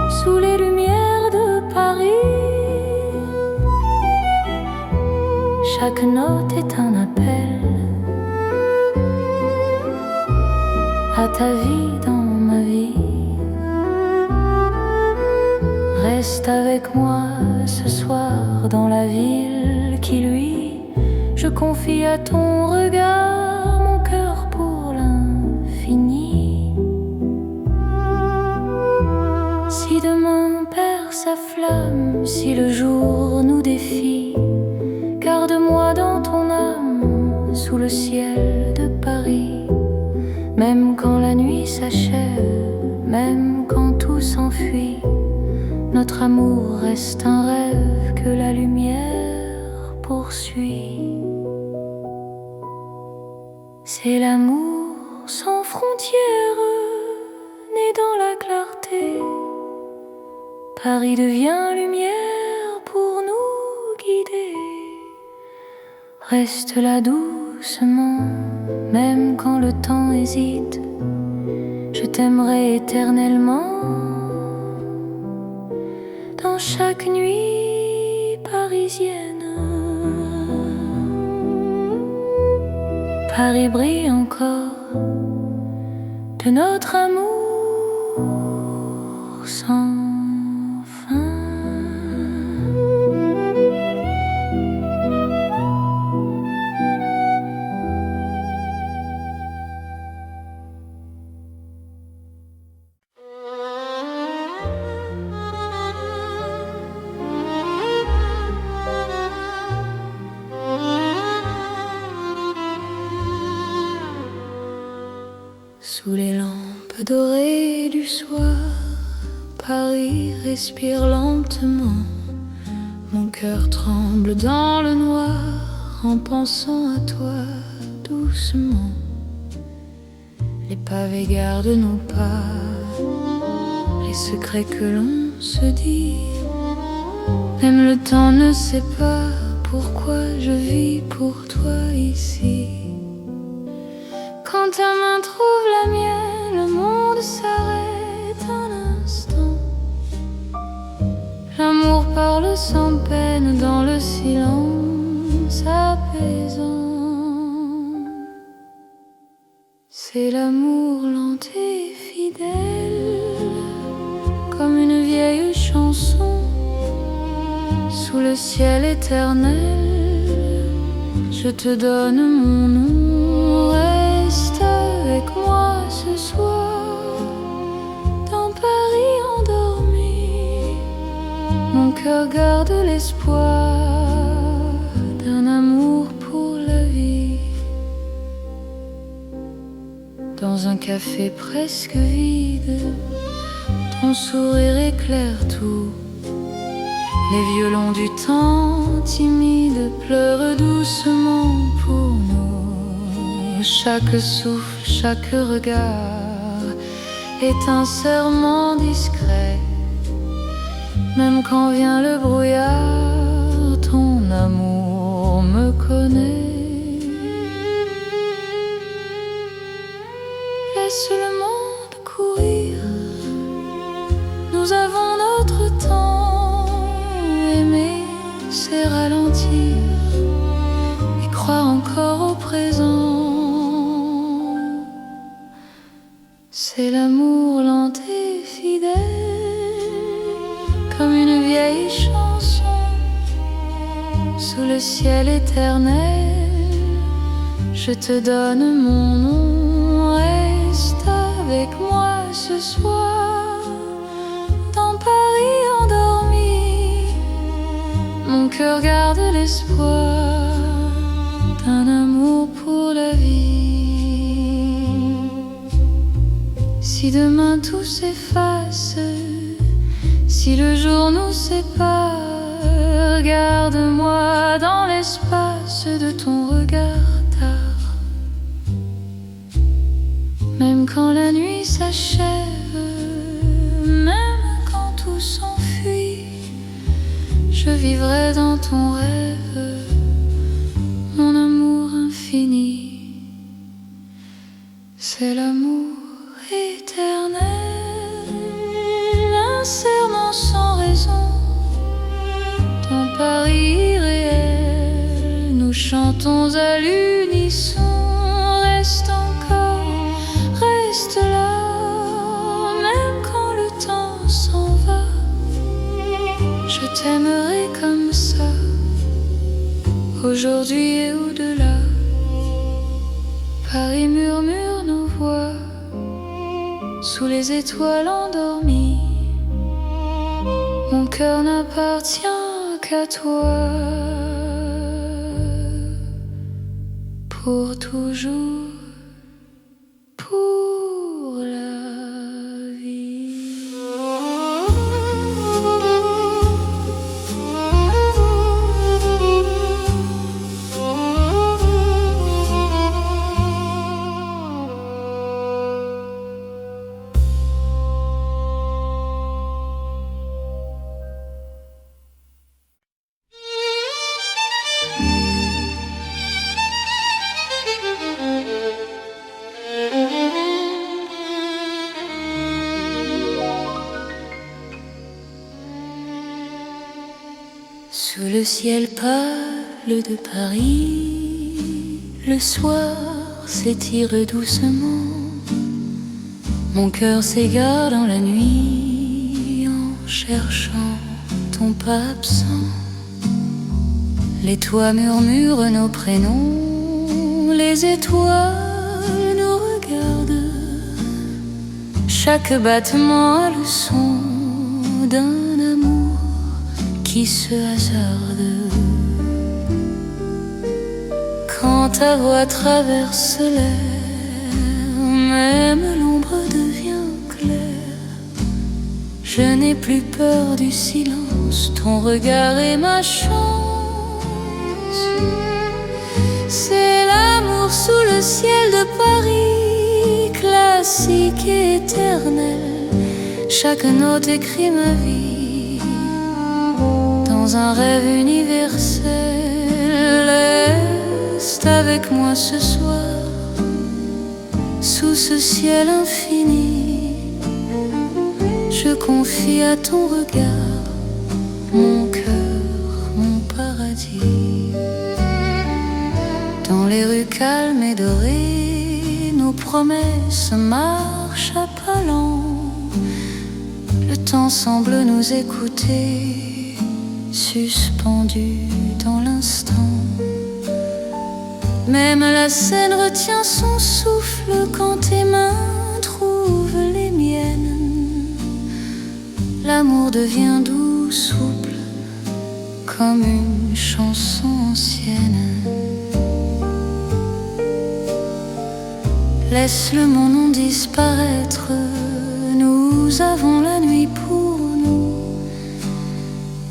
sous les lumières de Paris. Chaque note est un appel à ta vie dans ma vie. Reste avec moi ce soir dans la ville qui luit. Je confie à ton regard mon cœur pour l'infini. Si demain perd sa flamme, si le jour nous défie, garde-moi dans ton âme sous le ciel de Paris. Même quand la nuit s'achève, même quand tout s'enfuit, notre amour reste un rêve que la lumière poursuit. C'est l'amour sans frontières, né dans la clarté. Paris devient lumière pour nous guider. Reste là doucement, même quand le temps hésite. Je t'aimerai éternellement dans chaque nuit parisienne. Paris brille encore de notre amour sans fin. Sous les lampes dorées du soir, Paris respire lentement. Mon cœur tremble dans le noir en pensant à toi doucement. Les pavés gardent nos pas, les secrets que l'on se dit. Même le temps ne sait pas pourquoi je vis pour toi ici. Quand ta main trouve la mienne, le monde s'arrête un instant. L'amour parle sans peine dans le silence apaisant. C'est l'amour lent et fidèle, comme une vieille chanson sous le ciel éternel. je te donne mon nom. Reste avec moi ce soir, dans Paris endormi. Mon cœur garde l'espoir d'un amour pour la vie. Dans un café presque vide, ton sourire éclaire tout. Les violons du temps timide pleurent doucement pour nous. Chaque souffle, chaque regard est un serment discret. Même quand vient le brouillard, ton amour me connaît. Laisse le monde courir, nous avons notre temps. Aimer, c'est ralentir et croire encore au présent. C'est l'amour lent et fidèle, comme une vieille chanson sous le ciel éternel. Je te donne mon nom, reste avec moi ce soir, dans Paris endormi. Mon cœur garde l'espoir d'un amour pour la vie. Si demain tout s'efface, si le jour nous sépare, garde-moi dans l'espace de ton regard tard. Même quand la nuit s'achève, même quand tout s'enfuit, je vivrai dans ton rêve, mon amour infini. C'est l'amour éternel, un serment sans raison, ton Paris irréel. Nous chantons à l'unisson. Reste encore, reste là, même quand le temps s'en va. Je t'aimerai comme ça, aujourd'hui et au-delà. Paris murmure nos voix sous les étoiles endormies. Mon cœur n'appartient qu'à toi, pour toujours, pour la vie. Sous le ciel pâle de Paris, le soir s'étire doucement. Mon cœur s'égare dans la nuit en cherchant ton pas absent. Les toits murmurent nos prénoms, les étoiles nous regardent. Chaque battement a le son d'un amour qui se hasarde. Quand ta voix traverse l'air, même l'ombre devient claire. Je n'ai plus peur du silence, ton regard est ma chance. C'est l'amour sous le ciel de Paris, classique et éternel. Chaque note écrit ma vie dans un rêve universel. Reste avec moi ce soir, sous ce ciel infini. Je confie à ton regard mon cœur, mon paradis. Dans les rues calmes et dorées, nos promesses marchent à pas lents. Le temps semble nous écouter, suspendu dans l'instant. Même la scène retient son souffle quand tes mains trouvent les miennes. L'amour devient doux, souple, comme une chanson ancienne. Laisse le monde disparaître, nous avons la nuit pour nous.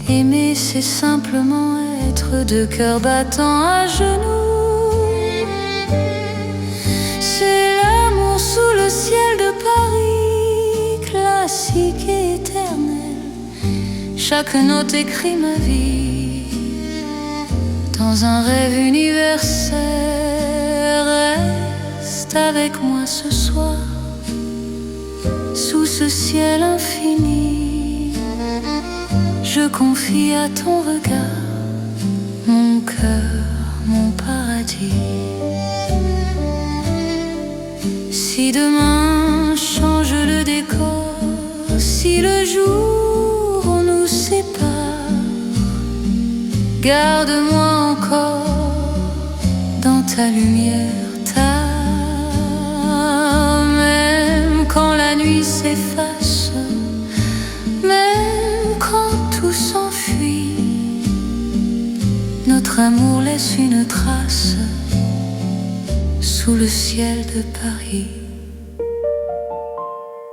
Aimer, c'est simplement être deux cœurs battant à genoux. C'est l'amour sous le ciel de Paris, classique et éternel. Chaque note écrit ma vie dans un rêve universel. Reste avec moi ce soir, sous ce ciel infini. Je confie à ton regard mon cœur, mon paradis. Si demain change le décor, si le jour nous sépare, garde-moi encore dans ta lumière, même quand la nuit s'efface, même quand tout s'enfuit, notre amour laisse une trace sous le ciel de Paris.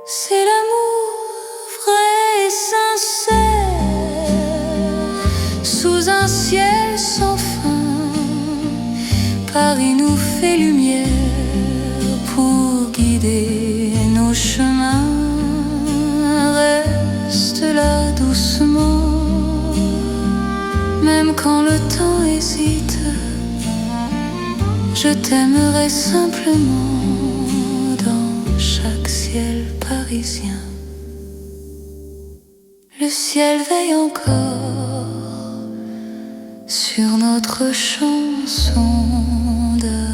C'est l'amour vrai et sincère, sous un ciel sans fin. Paris nous fait lumière pour guider nos chemins. Reste là doucement, même quand le temps hésite. Je t'aimerai simplement dans chaque ciel parisien. Le ciel veille encore sur notre chanson d'amour.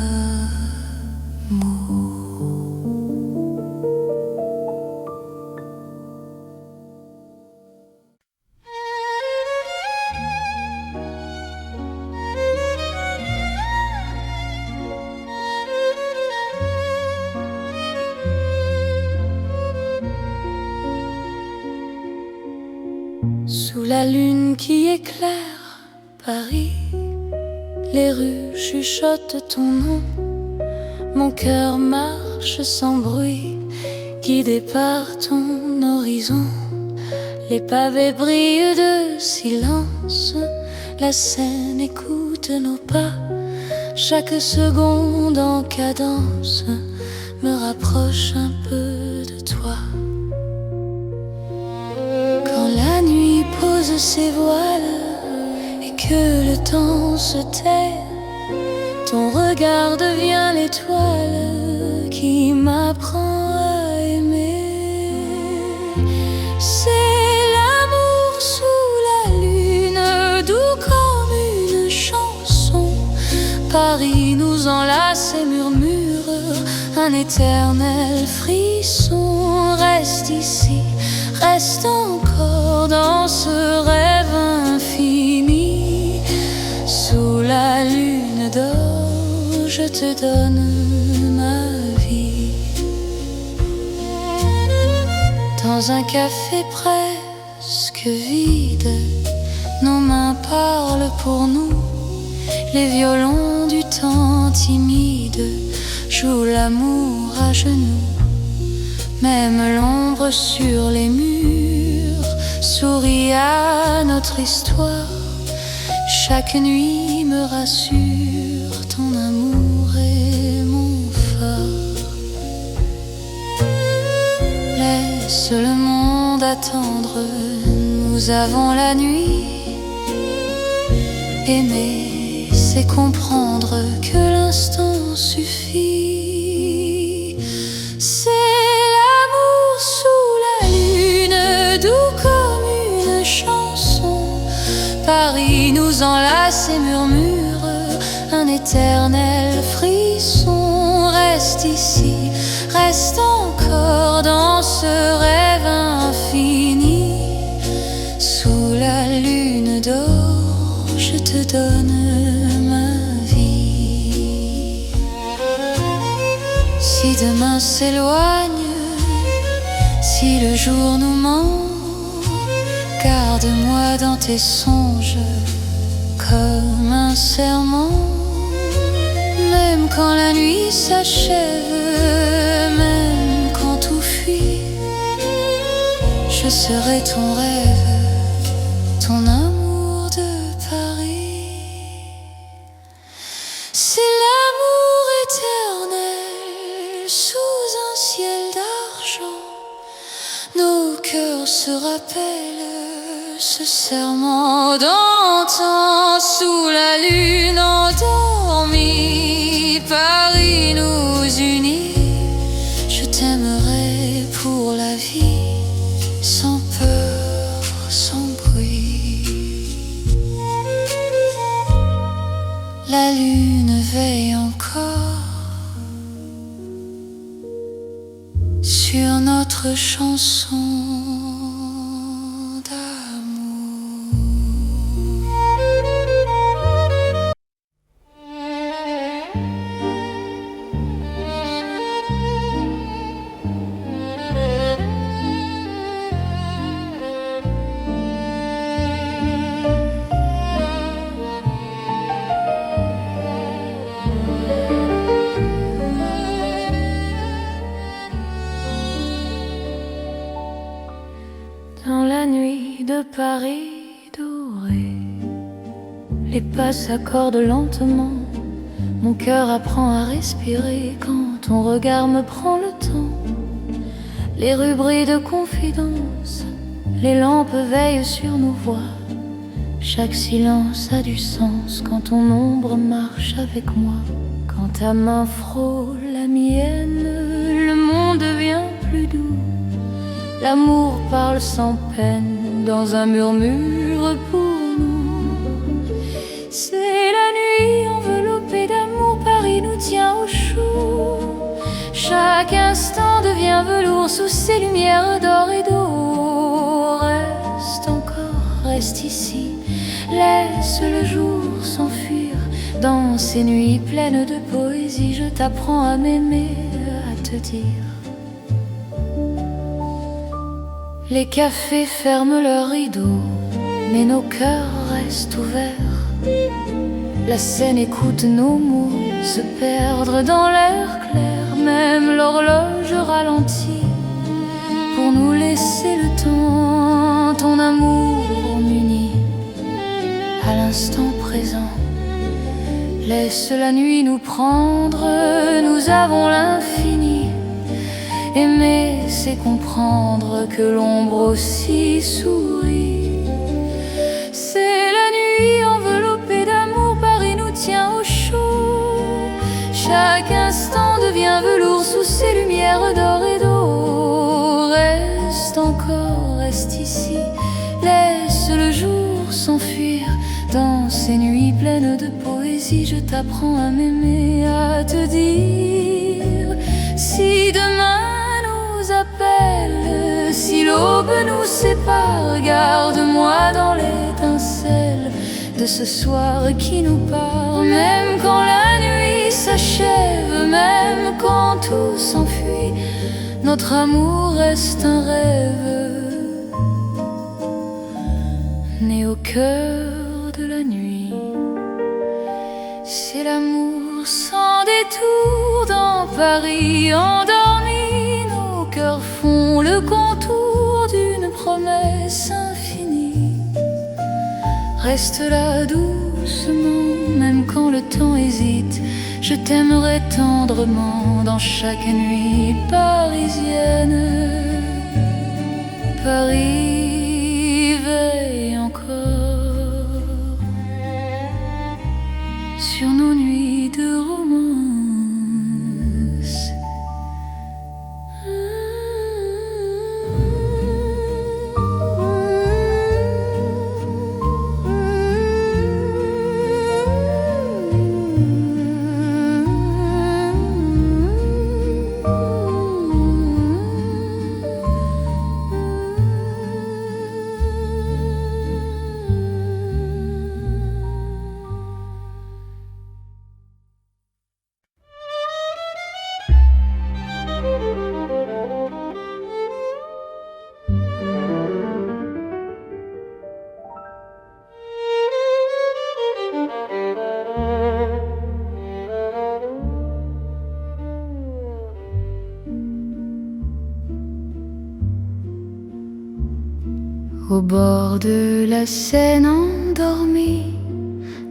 Sous la lune qui éclaire Paris, les rues chuchotent ton nom. Mon cœur marche sans bruit, guidé par ton horizon. Les pavés brillent de silence, la Seine écoute nos pas. Chaque seconde en cadence me rapproche un peu de toi. Quand la nuit pose ses voiles et que le temps se tait, ton regard devient l'étoile qui m'apprend à aimer. C'est l'amour sous la lune, doux comme une chanson. Paris nous enlace et murmure un éternel frisson. Reste ici, reste encore dans ce rêve infini. Sous la lune d'or, je te donne ma vie. Dans un café presque vide, nos mains parlent pour nous. Les violons du temps timide jouent l'amour à genoux. Même l'ombre sur les murs sourit à notre histoire. Chaque nuit me rassure, ton amour est mon phare. Laisse le monde attendre, nous avons la nuit. Aimer, c'est comprendre que l'instant suffit. C'est l'amour sous la lune, doux comme une chanson. Paris nous enlace et murmure un éternel frisson. Reste ici, reste encore dans ce rêve infini. Sous la lune d'or, je te donne ma vie. loin s'éloigne, si le jour nous ment, garde-moi dans tes songes comme un serment. Même quand la nuit s'achève, même quand tout fuit, je serai ton rêve, ton amour de Paris. C'est l'amour éternel sous un ciel d'argent. Nos cœurs se rappellent ce serment d'antan. Sous la lune endormie, Paris nous unit. Je t'aimerai pour la vie, sans peur, sans bruit. La lune veille encore sur notre chanson d'amour. Dans la nuit de Paris doré, les pas s'accordent lentement. Mon cœur apprend à respirer quand ton regard me prend le temps. Les rues brillent de confidence, les lampes veillent sur nos voix. Chaque silence a du sens quand ton ombre marche avec moi. Quand ta main frôle la mienne, le monde devient plus doux. L'amour parle sans peine dans un murmure pour nous. C'est la nuit enveloppée d'amour, Paris nous tient au chaud. Chaque instant devient velours sous ces lumières d'or et d'eau. Reste encore, reste ici, laisse le jour s'enfuir. Dans ces nuits pleines de poésie, je t'apprends à m'aimer, à te dire. Les cafés ferment leurs rideaux, mais nos cœurs restent ouverts. La Seine écoute nos mots se perdre dans l'air clair. Même l'horloge ralentit pour nous laisser le temps. Ton amour m'unit à l'instant présent. Laisse la nuit nous prendre, nous avons l'infini. Aimer, c'est comprendre que l'ombre aussi sourit. C'est la nuit enveloppée d'amour, Paris nous tient au chaud. Chaque instant devient velours sous ces lumières d'or et d'eau. Reste encore, reste ici, laisse le jour s'enfuir. Dans ces nuits pleines de poésie, je t'apprends à m'aimer, à te dire. Si demain appelle, si l'aube nous sépare, garde-moi dans l'étincelle de ce soir qui nous part. Même quand la nuit s'achève, même quand tout s'enfuit, notre amour reste un rêve né au cœur de la nuit. C'est l'amour sans détour dans Paris endormi. Cœurs font le contour d'une promesse infinie. Reste là doucement, même quand le temps hésite. Je t'aimerai tendrement dans chaque nuit parisienne. Paris veille encore sur nos nuits de romance. Au bord de la Seine endormis,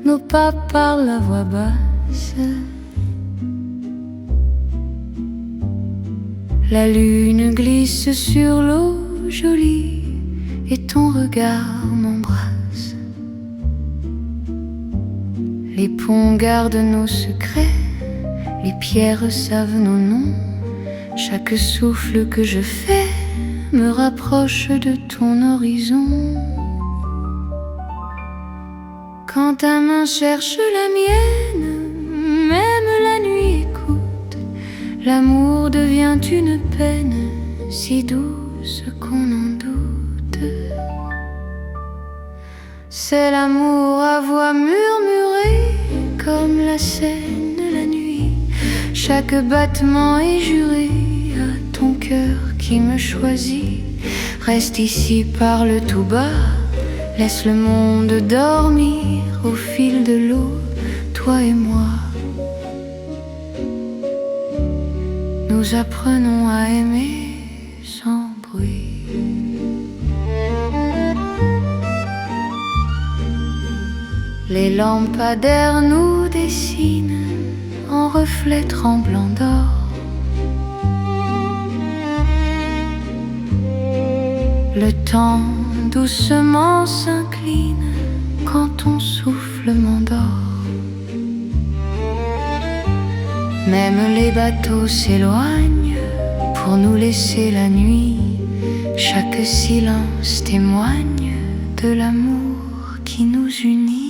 nos pas parlent à voix basse. La lune glisse sur l'eau jolie et ton regard m'embrasse. Les ponts gardent nos secrets, les pierres savent nos noms. Chaque souffle que je fais me rapproche de ton horizon. Quand ta main cherche la mienne, même la nuit écoute. L'amour devient une peine si douce qu'on en doute. C'est l'amour à voix murmurée comme la Seine la nuit. Chaque battement est juré à ton cœur qui me choisit. Reste ici, parle tout bas, laisse le monde dormir au fil de l'eau, toi et moi. Nous apprenons à aimer sans bruit. Les lampadaires nous dessinent en reflets tremblants d'or. Le temps doucement s'incline quand ton souffle m'endort. Même les bateaux s'éloignent pour nous laisser la nuit. Chaque silence témoigne de l'amour qui nous unit.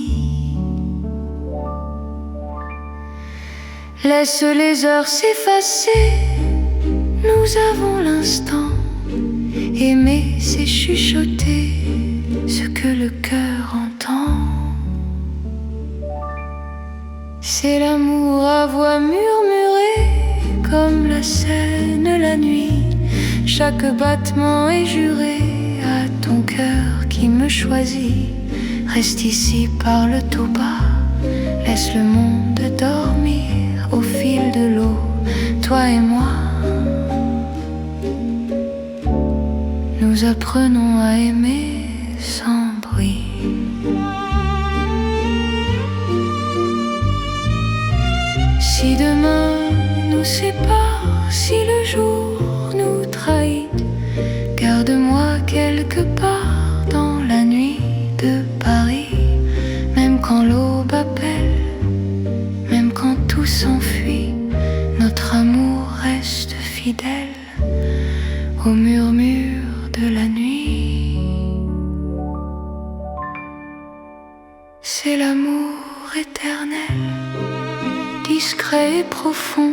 Laisse les heures s'effacer, nous avons l'instant. Aimer, c'est chuchoter ce que le cœur entend. C'est l'amour à voix murmurée comme la Seine la nuit. Chaque battement est juré à ton cœur qui me choisit. Reste ici, parle tout bas, laisse le monde dormir au fil de l'eau, toi et moi. Nous apprenons à aimer sans bruit. Si demain nous sépare, si le jour nous trahit, garde-moi quelque part dans la nuit de Paris. Même quand l'aube appelle, même quand tout s'enfuit, notre amour reste fidèle au murmure de la nuit. C'est l'amour éternel, discret et profond.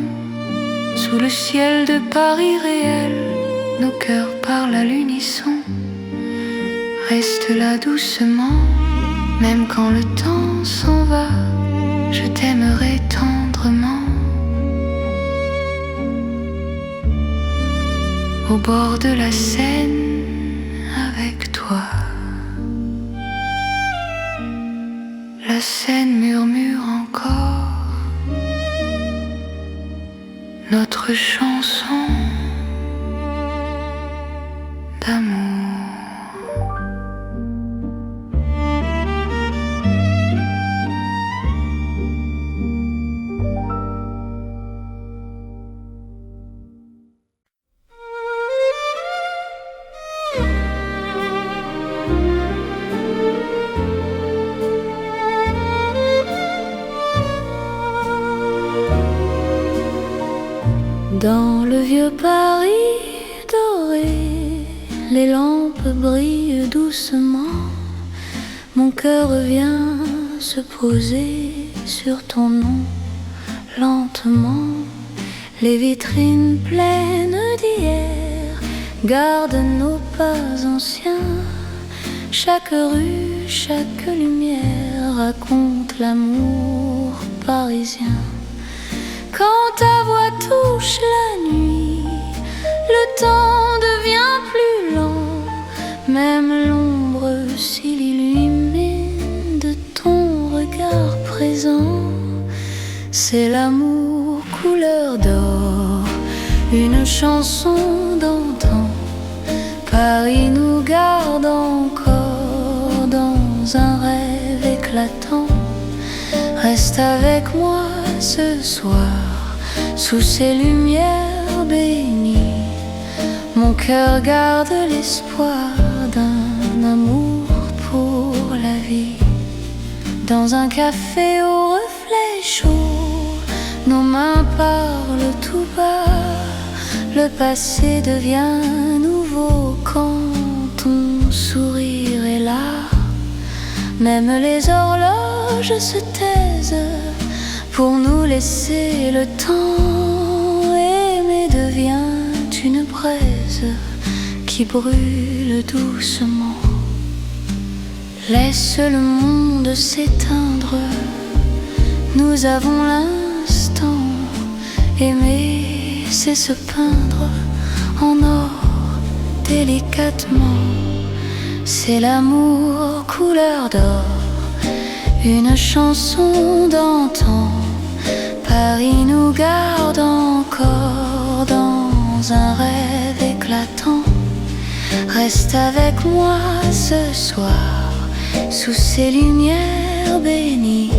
Sous le ciel de Paris réel, nos cœurs parlent à l'unisson. Reste là doucement, même quand le temps s'en va, je t'aimerai tendrement. Au bord de la Seine avec toi. La Seine murmure encore notre chanson d'amour. Dans le vieux Paris doré, les lampes brillent doucement. Mon cœur vient se poser sur ton nom, lentement. Les vitrines pleines d'hier gardent nos pas anciens. Chaque rue, chaque lumière raconte l'amour parisien. Quand ta voix touche la nuit, le temps devient plus lent. Même l'ombre s'illumine de ton regard présent. C'est l'amour couleur d'or, une chanson d'antan, Paris nous garde encore dans un rêve éclatant. Reste avec moi ce soir, sous ces lumières bénies. Mon cœur garde l'espoir d'un amour pour la vie. Dans un café au reflet chaud, nos mains parlent tout bas. Le passé devient nouveau quand ton sourire est là. Même les horloges se taisent pour nous laisser le temps. Aimer devient une braise qui brûle doucement. Laisse le monde s'éteindre, nous avons l'instant. Aimer, c'est se peindre en or délicatement. C'est l'amour couleur d'or, une chanson d'antan. Paris nous garde encore dans un rêve éclatant. Reste avec moi ce soir, sous ces lumières bénies.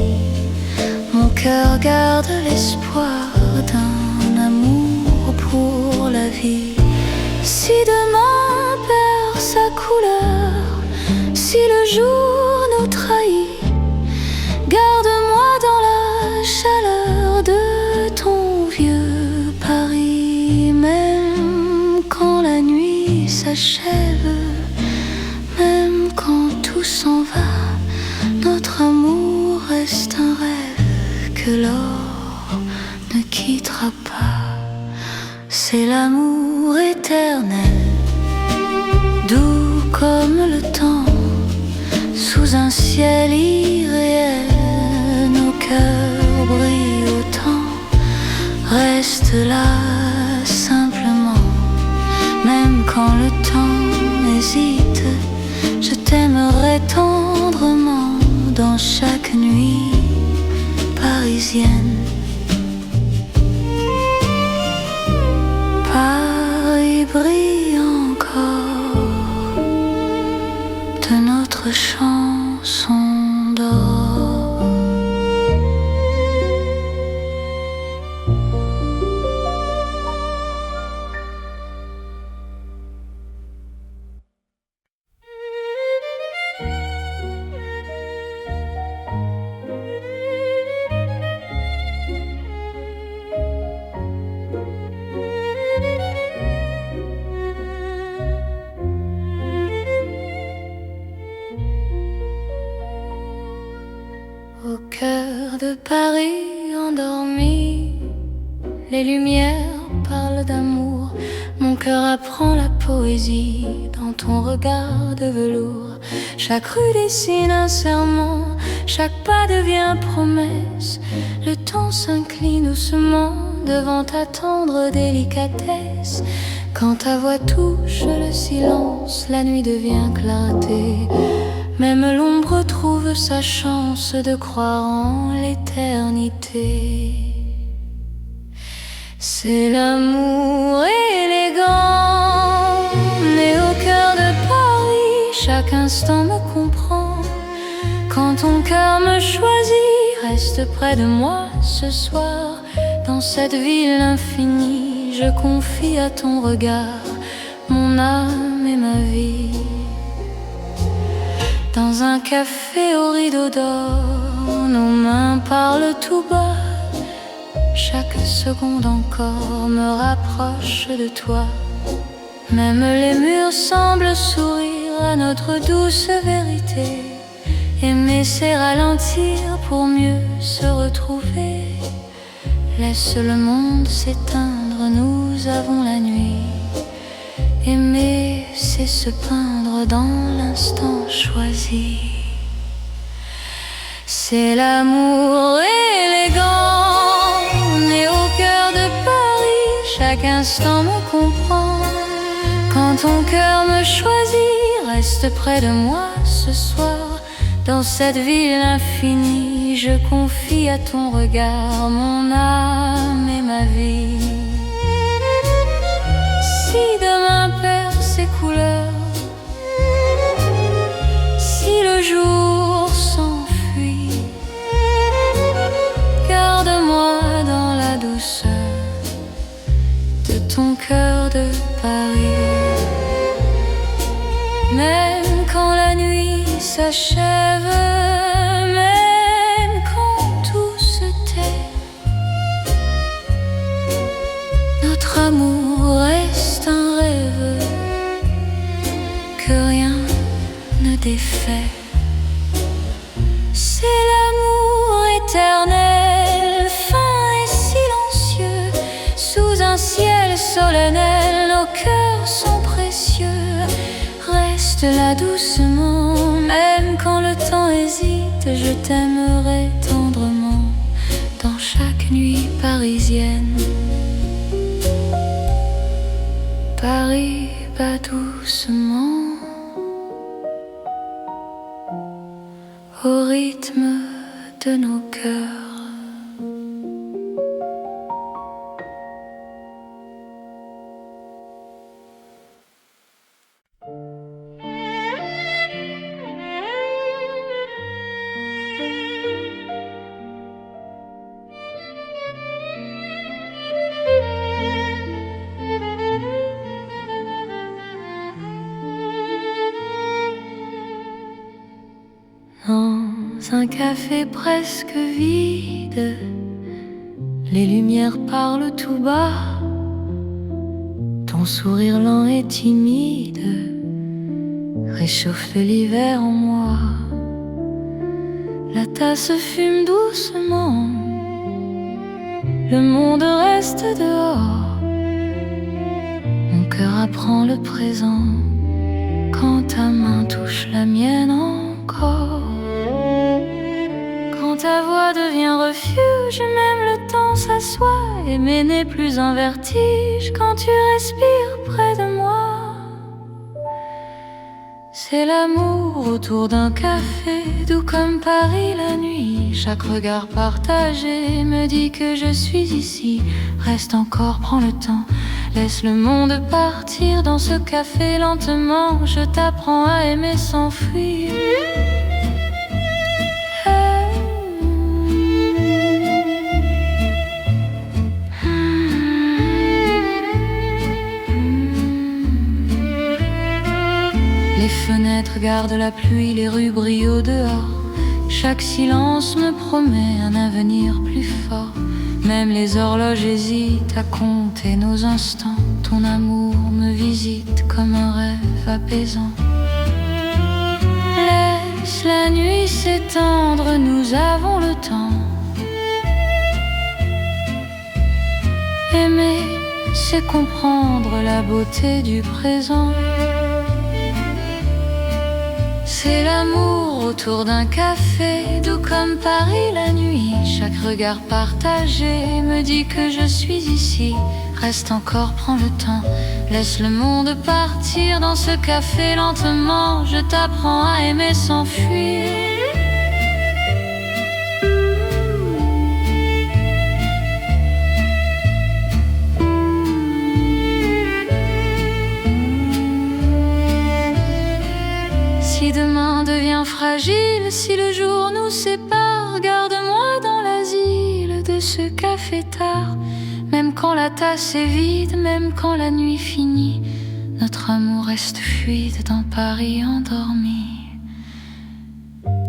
Mon cœur garde l'espoir d'un amour pour la vie. Si demain perd sa couleur, si le jour nous trahit, garde-moi dans la chaleur de ton vieux Paris. Même quand la nuit s'achève, même quand tout s'en va, notre amour reste un rêve que l'or ne quittera pas. C'est l'amour éternel, doux comme le temps, sous un ciel irréel. Nos cœurs brillent autant, reste là simplement. Même quand le temps hésite, je t'aimerai tendrement dans chaque nuit parisienne. Paris brille encore de notre chanson d'or. Au cœur de Paris endormi, les lumières parlent d'amour. Mon cœur apprend la poésie dans ton regard de velours. Chaque rue dessine un serment, chaque pas devient promesse. Le temps s'incline doucement devant ta tendre délicatesse. Quand ta voix touche le silence, la nuit devient clarté. Même l'ombre trouve sa chance de croire en l'éternité. C'est l'amour élégant, né au cœur de Paris. Chaque instant me comprend. Quand ton cœur me choisit, reste près de moi ce soir. Dans cette ville infinie, je confie à ton regard mon âme et ma vie. Dans un café au rideau d'or, nos mains parlent tout bas. Chaque seconde encore me rapproche de toi. Même les murs semblent sourire à notre douce vérité. Aimer, c'est ralentir pour mieux se retrouver. Laisse le monde s'éteindre, nous avons la nuit. Aimer, c'est se peindre dans l'instant choisi. C'est l'amour élégant, né au cœur de Paris. Chaque instant me comprend. Quand ton cœur me choisit, reste près de moi ce soir. Dans cette ville infinie, je confie à ton regard mon âme et ma vie. Si demain perd ses couleurs, cœur de Paris. Même quand la nuit s'achève, même quand tout se tait, notre amour reste un rêve que rien ne défait. C'est l'amour éternel, fin et silencieux, sous un ciel solennel, nos cœurs sont précieux. Reste là doucement, même quand le temps hésite, je t'aimerai tendrement dans chaque nuit parisienne. Paris bat doucement au rythme de nos cœurs. Dans un café presque vide, les lumières parlent tout bas. Ton sourire lent et timide réchauffe l'hiver en moi. La tasse fume doucement, le monde reste dehors. Mon cœur apprend le présent quand ta main touche la mienne encore. Quand ta voix devient refuge, même le temps s'assoit. Aimer n'est plus un vertige quand tu respires près de moi. C'est l'amour autour d'un café, doux comme Paris la nuit. Chaque regard partagé me dit que je suis ici. Reste encore, prends le temps, laisse le monde partir dans ce café lentement. Je t'apprends à aimer sans fuir. Les fenêtres gardent la pluie, les rues brillent au dehors. Chaque silence me promet un avenir plus fort. Même les horloges hésitent à compter nos instants. Ton amour me visite comme un rêve apaisant. Laisse la nuit s'étendre, nous avons le temps. Aimer, c'est comprendre la beauté du présent. C'est l'amour autour d'un café, doux comme Paris la nuit. Chaque regard partagé me dit que je suis ici. Reste encore, prends le temps, laisse le monde partir dans ce café lentement. Je t'apprends à aimer sans fuir. Si demain devient fragile, si le jour nous sépare, garde-moi dans l'asile de ce café tard. Même quand la tasse est vide, même quand la nuit finit, notre amour reste fluide dans Paris endormi.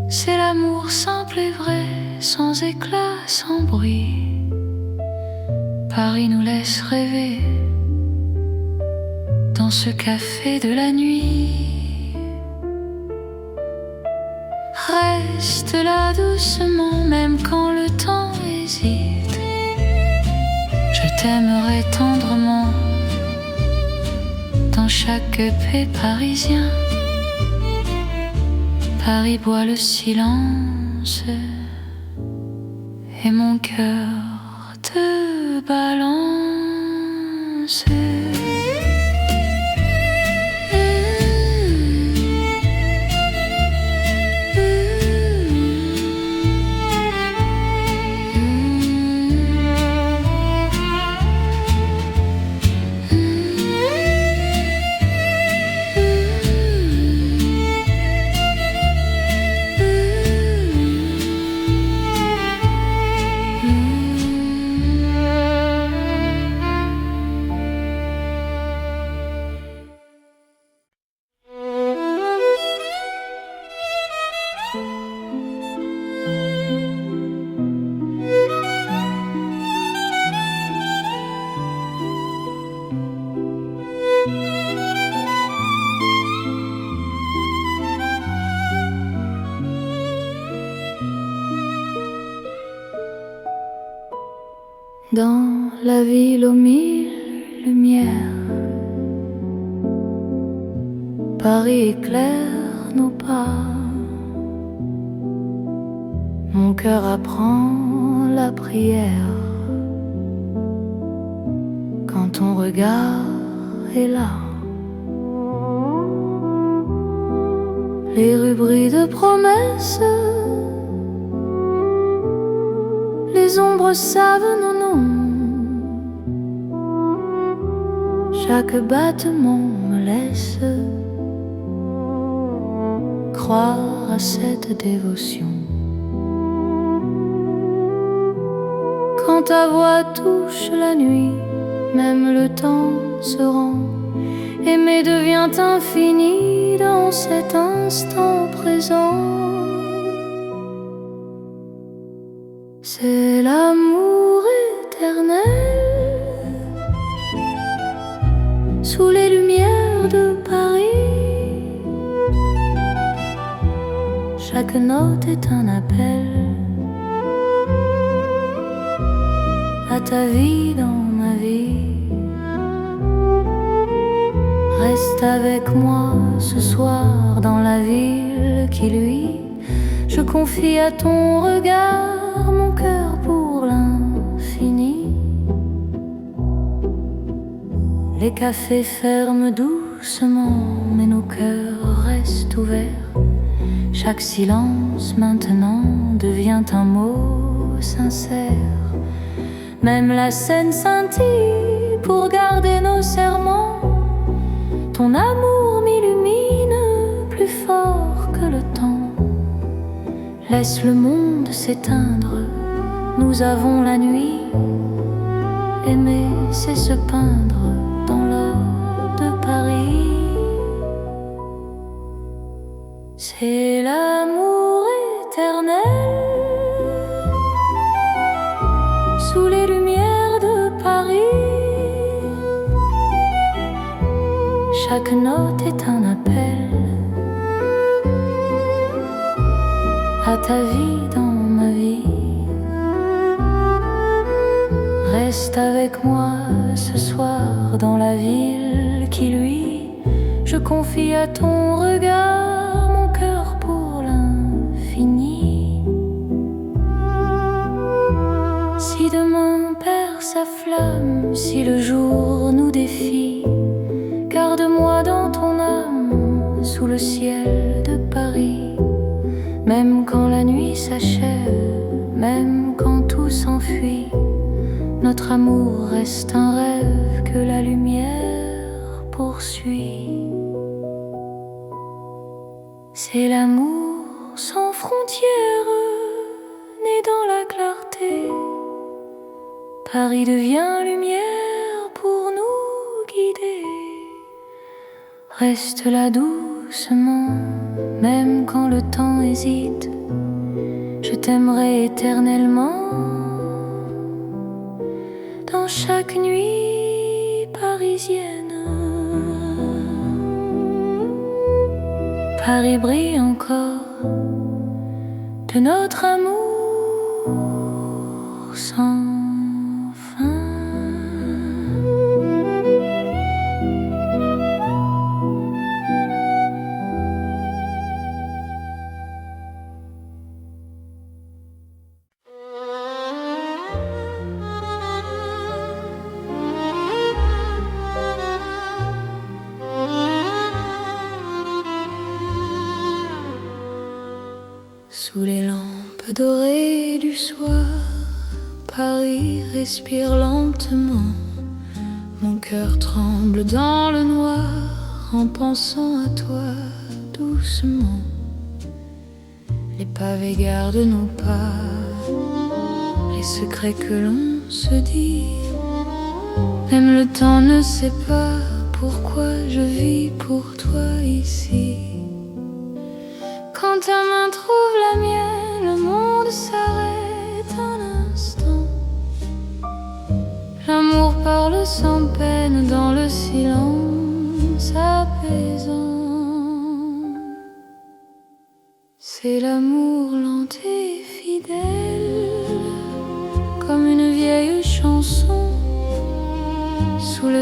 C'est l'amour simple et vrai, sans éclat, sans bruit. Paris nous laisse rêver dans ce café de la nuit. Reste là doucement, même quand le temps hésite. Je t'aimerai tendrement dans chaque paix parisien. Paris boit le silence et mon cœur te balance. la ville aux mille lumières. Paris éclaire nos pas. Mon cœur apprend la prière quand ton regard est là. Les rues brillent de promesses, les ombres savent nos noms. Chaque battement me laisse croire à cette dévotion. Quand ta voix touche la nuit, même le temps se rend. Aimer devient infini dans cet instant présent. C'est l'amour éternel sous les lumières de Paris. Chaque note est un appel à ta vie dans ma vie. Reste avec moi ce soir dans la ville qui luit. Je confie à ton regard mon cœur pour l'infini. Les cafés ferment doucement, mais nos cœurs restent ouverts. Chaque silence maintenant devient un mot sincère. Même la scène scintille pour garder nos serments. Ton amour m'illumine plus fort que le temps. Laisse le monde s'éteindre, nous avons la nuit. Aimer, c'est se peindre dans l'or de Paris. C'est l'amour éternel sous les lumières de Paris. Chaque note est un appel à ta vie dans ma vie. Reste avec moi ce soir dans la ville qui luit. Je confie à ton regard mon cœur pour l'infini. Si demain perd sa flamme, si le jour nous défie, garde-moi dans ton âme sous le ciel de Paris. Même quand la nuit s'achève, même quand tout s'enfuit, notre amour reste un rêve que la lumière poursuit. C'est l'amour sans frontières, né dans la clarté. Paris devient lumière pour nous guider. Reste là doucement, même quand le temps hésite. Je t'aimerai éternellement dans chaque nuit parisienne. Paris brille encore de notre amour sans fin. Sous les lampes dorées du soir, Paris respire lentement. Mon cœur tremble dans le noir en pensant à toi doucement. Les pavés gardent nos pas, les secrets que l'on se dit. Même le temps ne sait pas pourquoi je vis pour toi ici. Quand ta main trouve la mienne, le monde s'arrête un instant. L'amour parle sans peine dans le silence apaisant. C'est l'amour lent et fidèle, comme une vieille chanson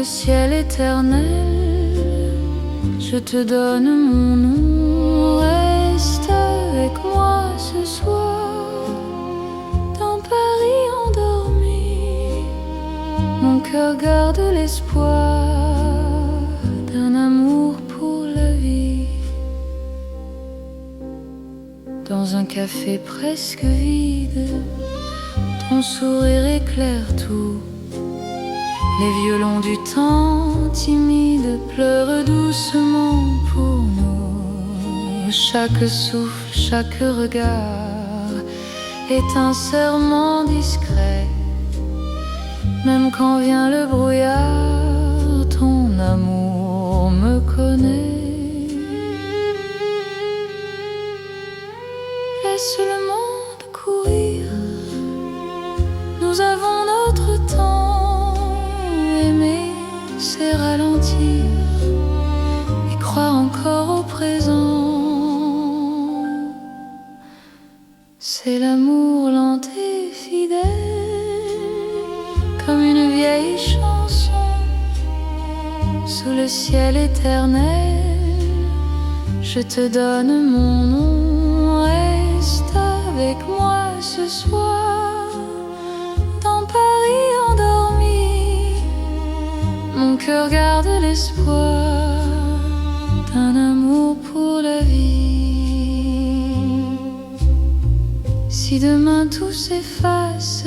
ciel éternel, je te donne mon nom. Reste avec moi ce soir, dans Paris endormi. Mon cœur garde l'espoir d'un amour pour la vie. Dans un café presque vide, ton sourire éclaire tout. Les violons du temps timide pleurent doucement pour nous. Chaque souffle, chaque regard est un serment discret. Même quand vient le brouillard, ton amour me connaît. Laisse le monde courir, nous avons notre temps. Aimer, c'est ralentir et croire encore au présent. C'est l'amour lent et fidèle, comme une vieille chanson. Sous le ciel éternel, je te donne mon nom. Reste avec moi ce soir, dans Paris endormi. Mon cœur garde l'espoir d'un amour pour la vie. Si demain tout s'efface,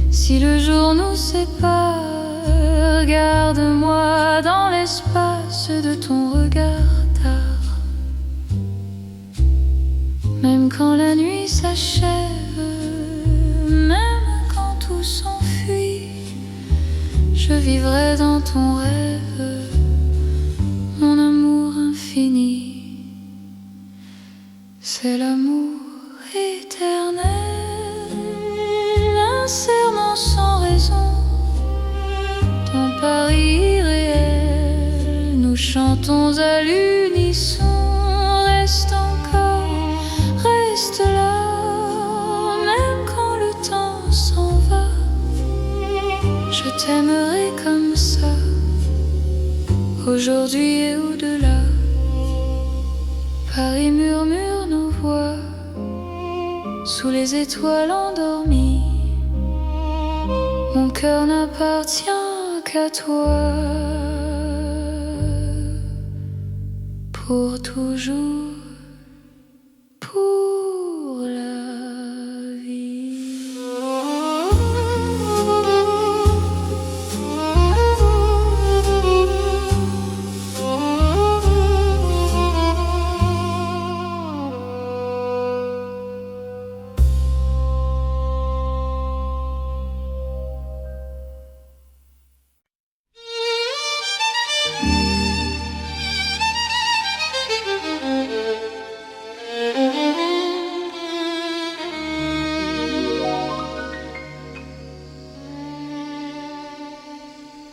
si le jour nous sépare, garde-moi dans l'espace de ton regard tard. Même quand la nuit s'achève, même quand tout s'enfuit, je vivrai dans ton rêve, mon amour infini. C'est l'amour éternel, un serment sans raison. Ton Paris irréel, nous chantons à l'unisson. Reste encore, reste là, même quand le temps s'en va. Je t'aimerai comme ça, aujourd'hui et au-delà. Paris murmure nos voix, sous les étoiles endormies. Mon cœur n'appartient qu'à toi, pour toujours, pour la vie.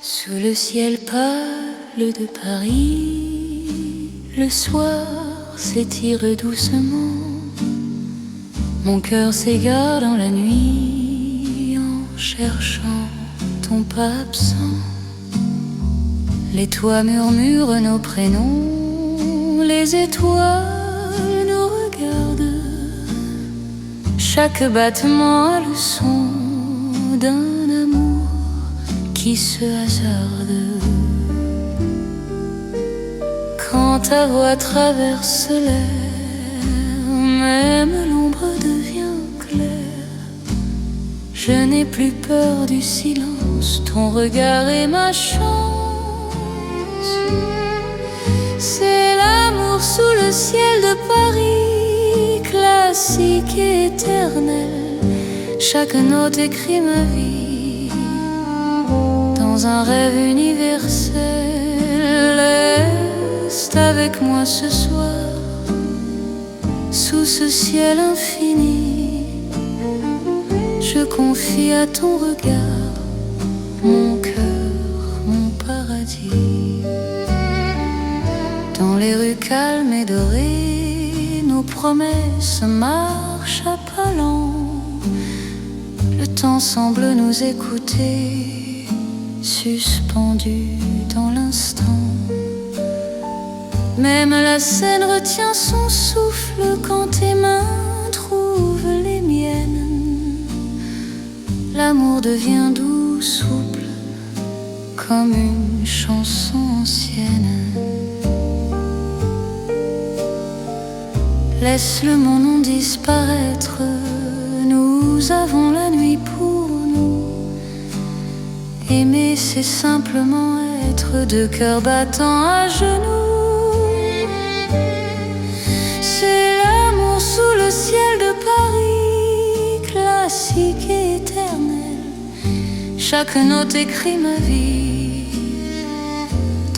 Sous le ciel pâle de Paris, le soir s'étire doucement. Mon cœur s'égare dans la nuit en cherchant ton pas absent. Les toits murmurent nos prénoms, les étoiles nous regardent. Chaque battement a le son d'un amour qui se hasarde. Quand ta voix traverse l'air, même l'ombre devient claire. Je n'ai plus peur du silence, ton regard est ma chance. C'est l'amour sous le ciel de Paris, classique et éternel. Chaque note écrit ma vie dans un rêve universel. Reste avec moi ce soir, sous ce ciel infini. Je confie à ton regard mon cœur, mon paradis. Dans les rues calmes et dorées, nos promesses marchent à pas lents. Le temps semble nous écouter, suspendu dans l'instant. Même la scène retient son souffle quand tes mains trouvent les miennes. L'amour devient doux, souple, comme une chanson ancienne. Laisse le monde disparaître, nous avons la nuit pour nous. Aimer, c'est simplement être deux cœurs battant à genoux. C'est l'amour sous le ciel de Paris, classique et éternel. Chaque note écrit ma vie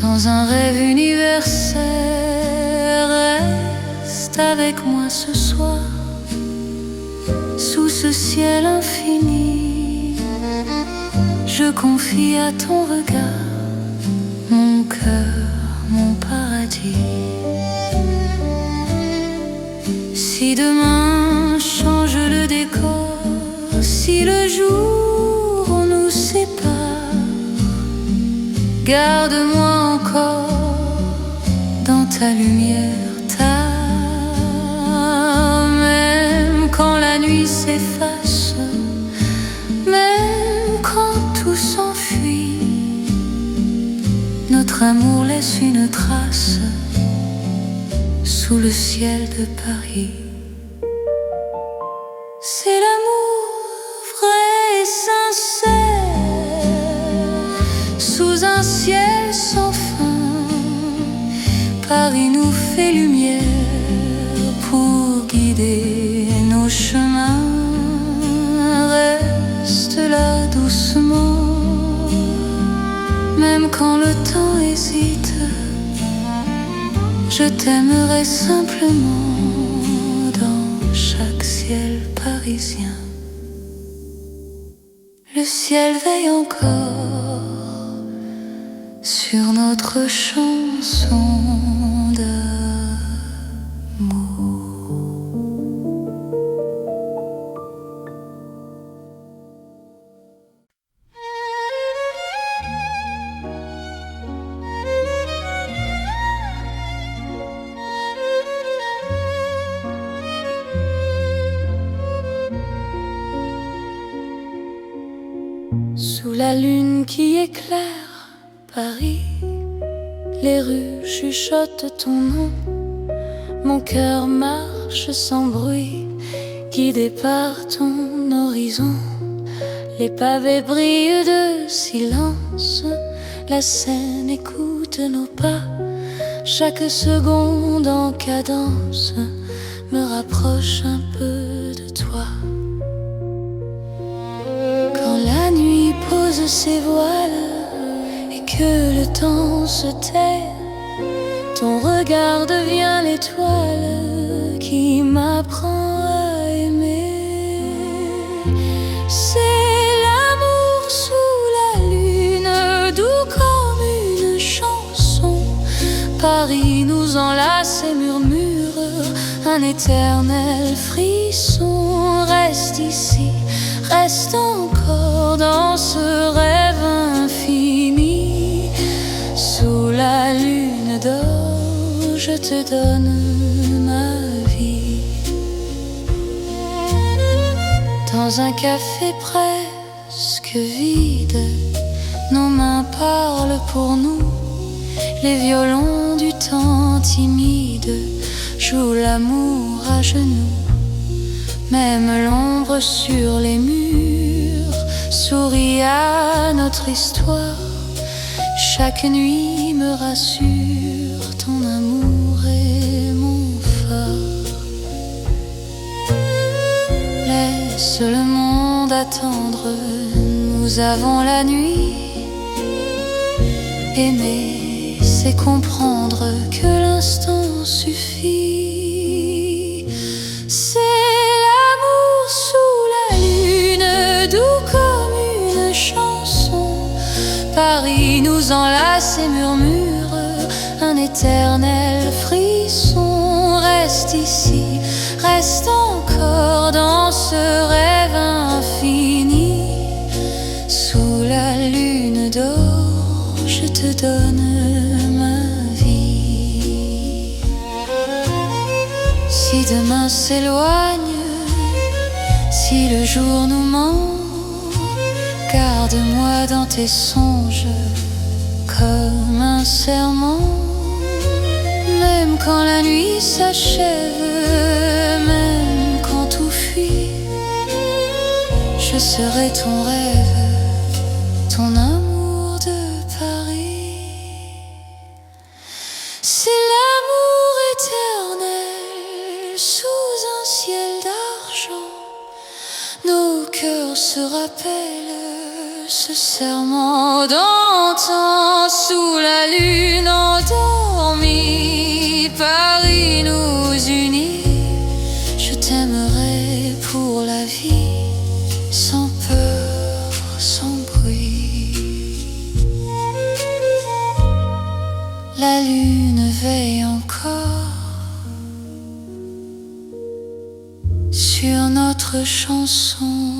dans un rêve universel. Reste avec moi ce soir, sous ce ciel infini. Je confie à ton regard mon cœur, mon paradis. Si demain change le décor, si le jour nous sépare, garde-moi encore dans ta lumière, même quand la nuit s'efface, même quand tout s'enfuit, notre amour laisse une trace sous le ciel de Paris. C'est l'amour vrai et sincère, sous un ciel sans fin. Paris nous fait lumière pour guider nos chemins. Reste là doucement, même quand le temps hésite. Je t'aimerai simplement dans chaque ciel parisien. Le ciel veille encore sur notre chanson d'amour. Sous la lune qui éclaire Paris, les rues chuchotent ton nom. Mon cœur marche sans bruit, guidé par ton horizon. Les pavés brillent de silence, la Seine écoute nos pas. Chaque seconde en cadence me rapproche un peu de toi. La nuit pose ses voiles et que le temps se tait, ton regard devient l'étoile qui m'apprend à aimer. C'est l'amour sous la lune, doux comme une chanson. Paris nous enlace et murmure un éternel frisson. Reste ici, reste encore dans ce rêve infini. Sous la lune d'or, je te donne ma vie. Dans un café presque vide, nos mains parlent pour nous. Les violons du temps timide jouent l'amour à genoux. Même l'ombre sur les murs sourit à notre histoire. Chaque nuit me rassure, ton amour est mon phare. Laisse le monde attendre, nous avons la nuit. Aimer, c'est comprendre que l'instant suffit. C'est l'amour sous la lune, doux comme une chanson. Paris nous enlace et murmure un éternel frisson. Reste ici, reste encore dans ce rêve infini. Sous la lune d'or, donne ma vie. Si demain s'éloigne, si le jour nous ment, garde-moi dans tes songes comme un serment. Même quand la nuit s'achève, même quand tout fuit, je serai ton rêve, ton amour de Paris. C'est l'amour éternel sous un ciel d'argent. Nos cœurs se rappellent ce serment d'antan. Sous la lune endormie, Paris nous unit. Je t'aimerai pour la vie, sans peur, sans bruit. La lune veille encore sur notre chanson.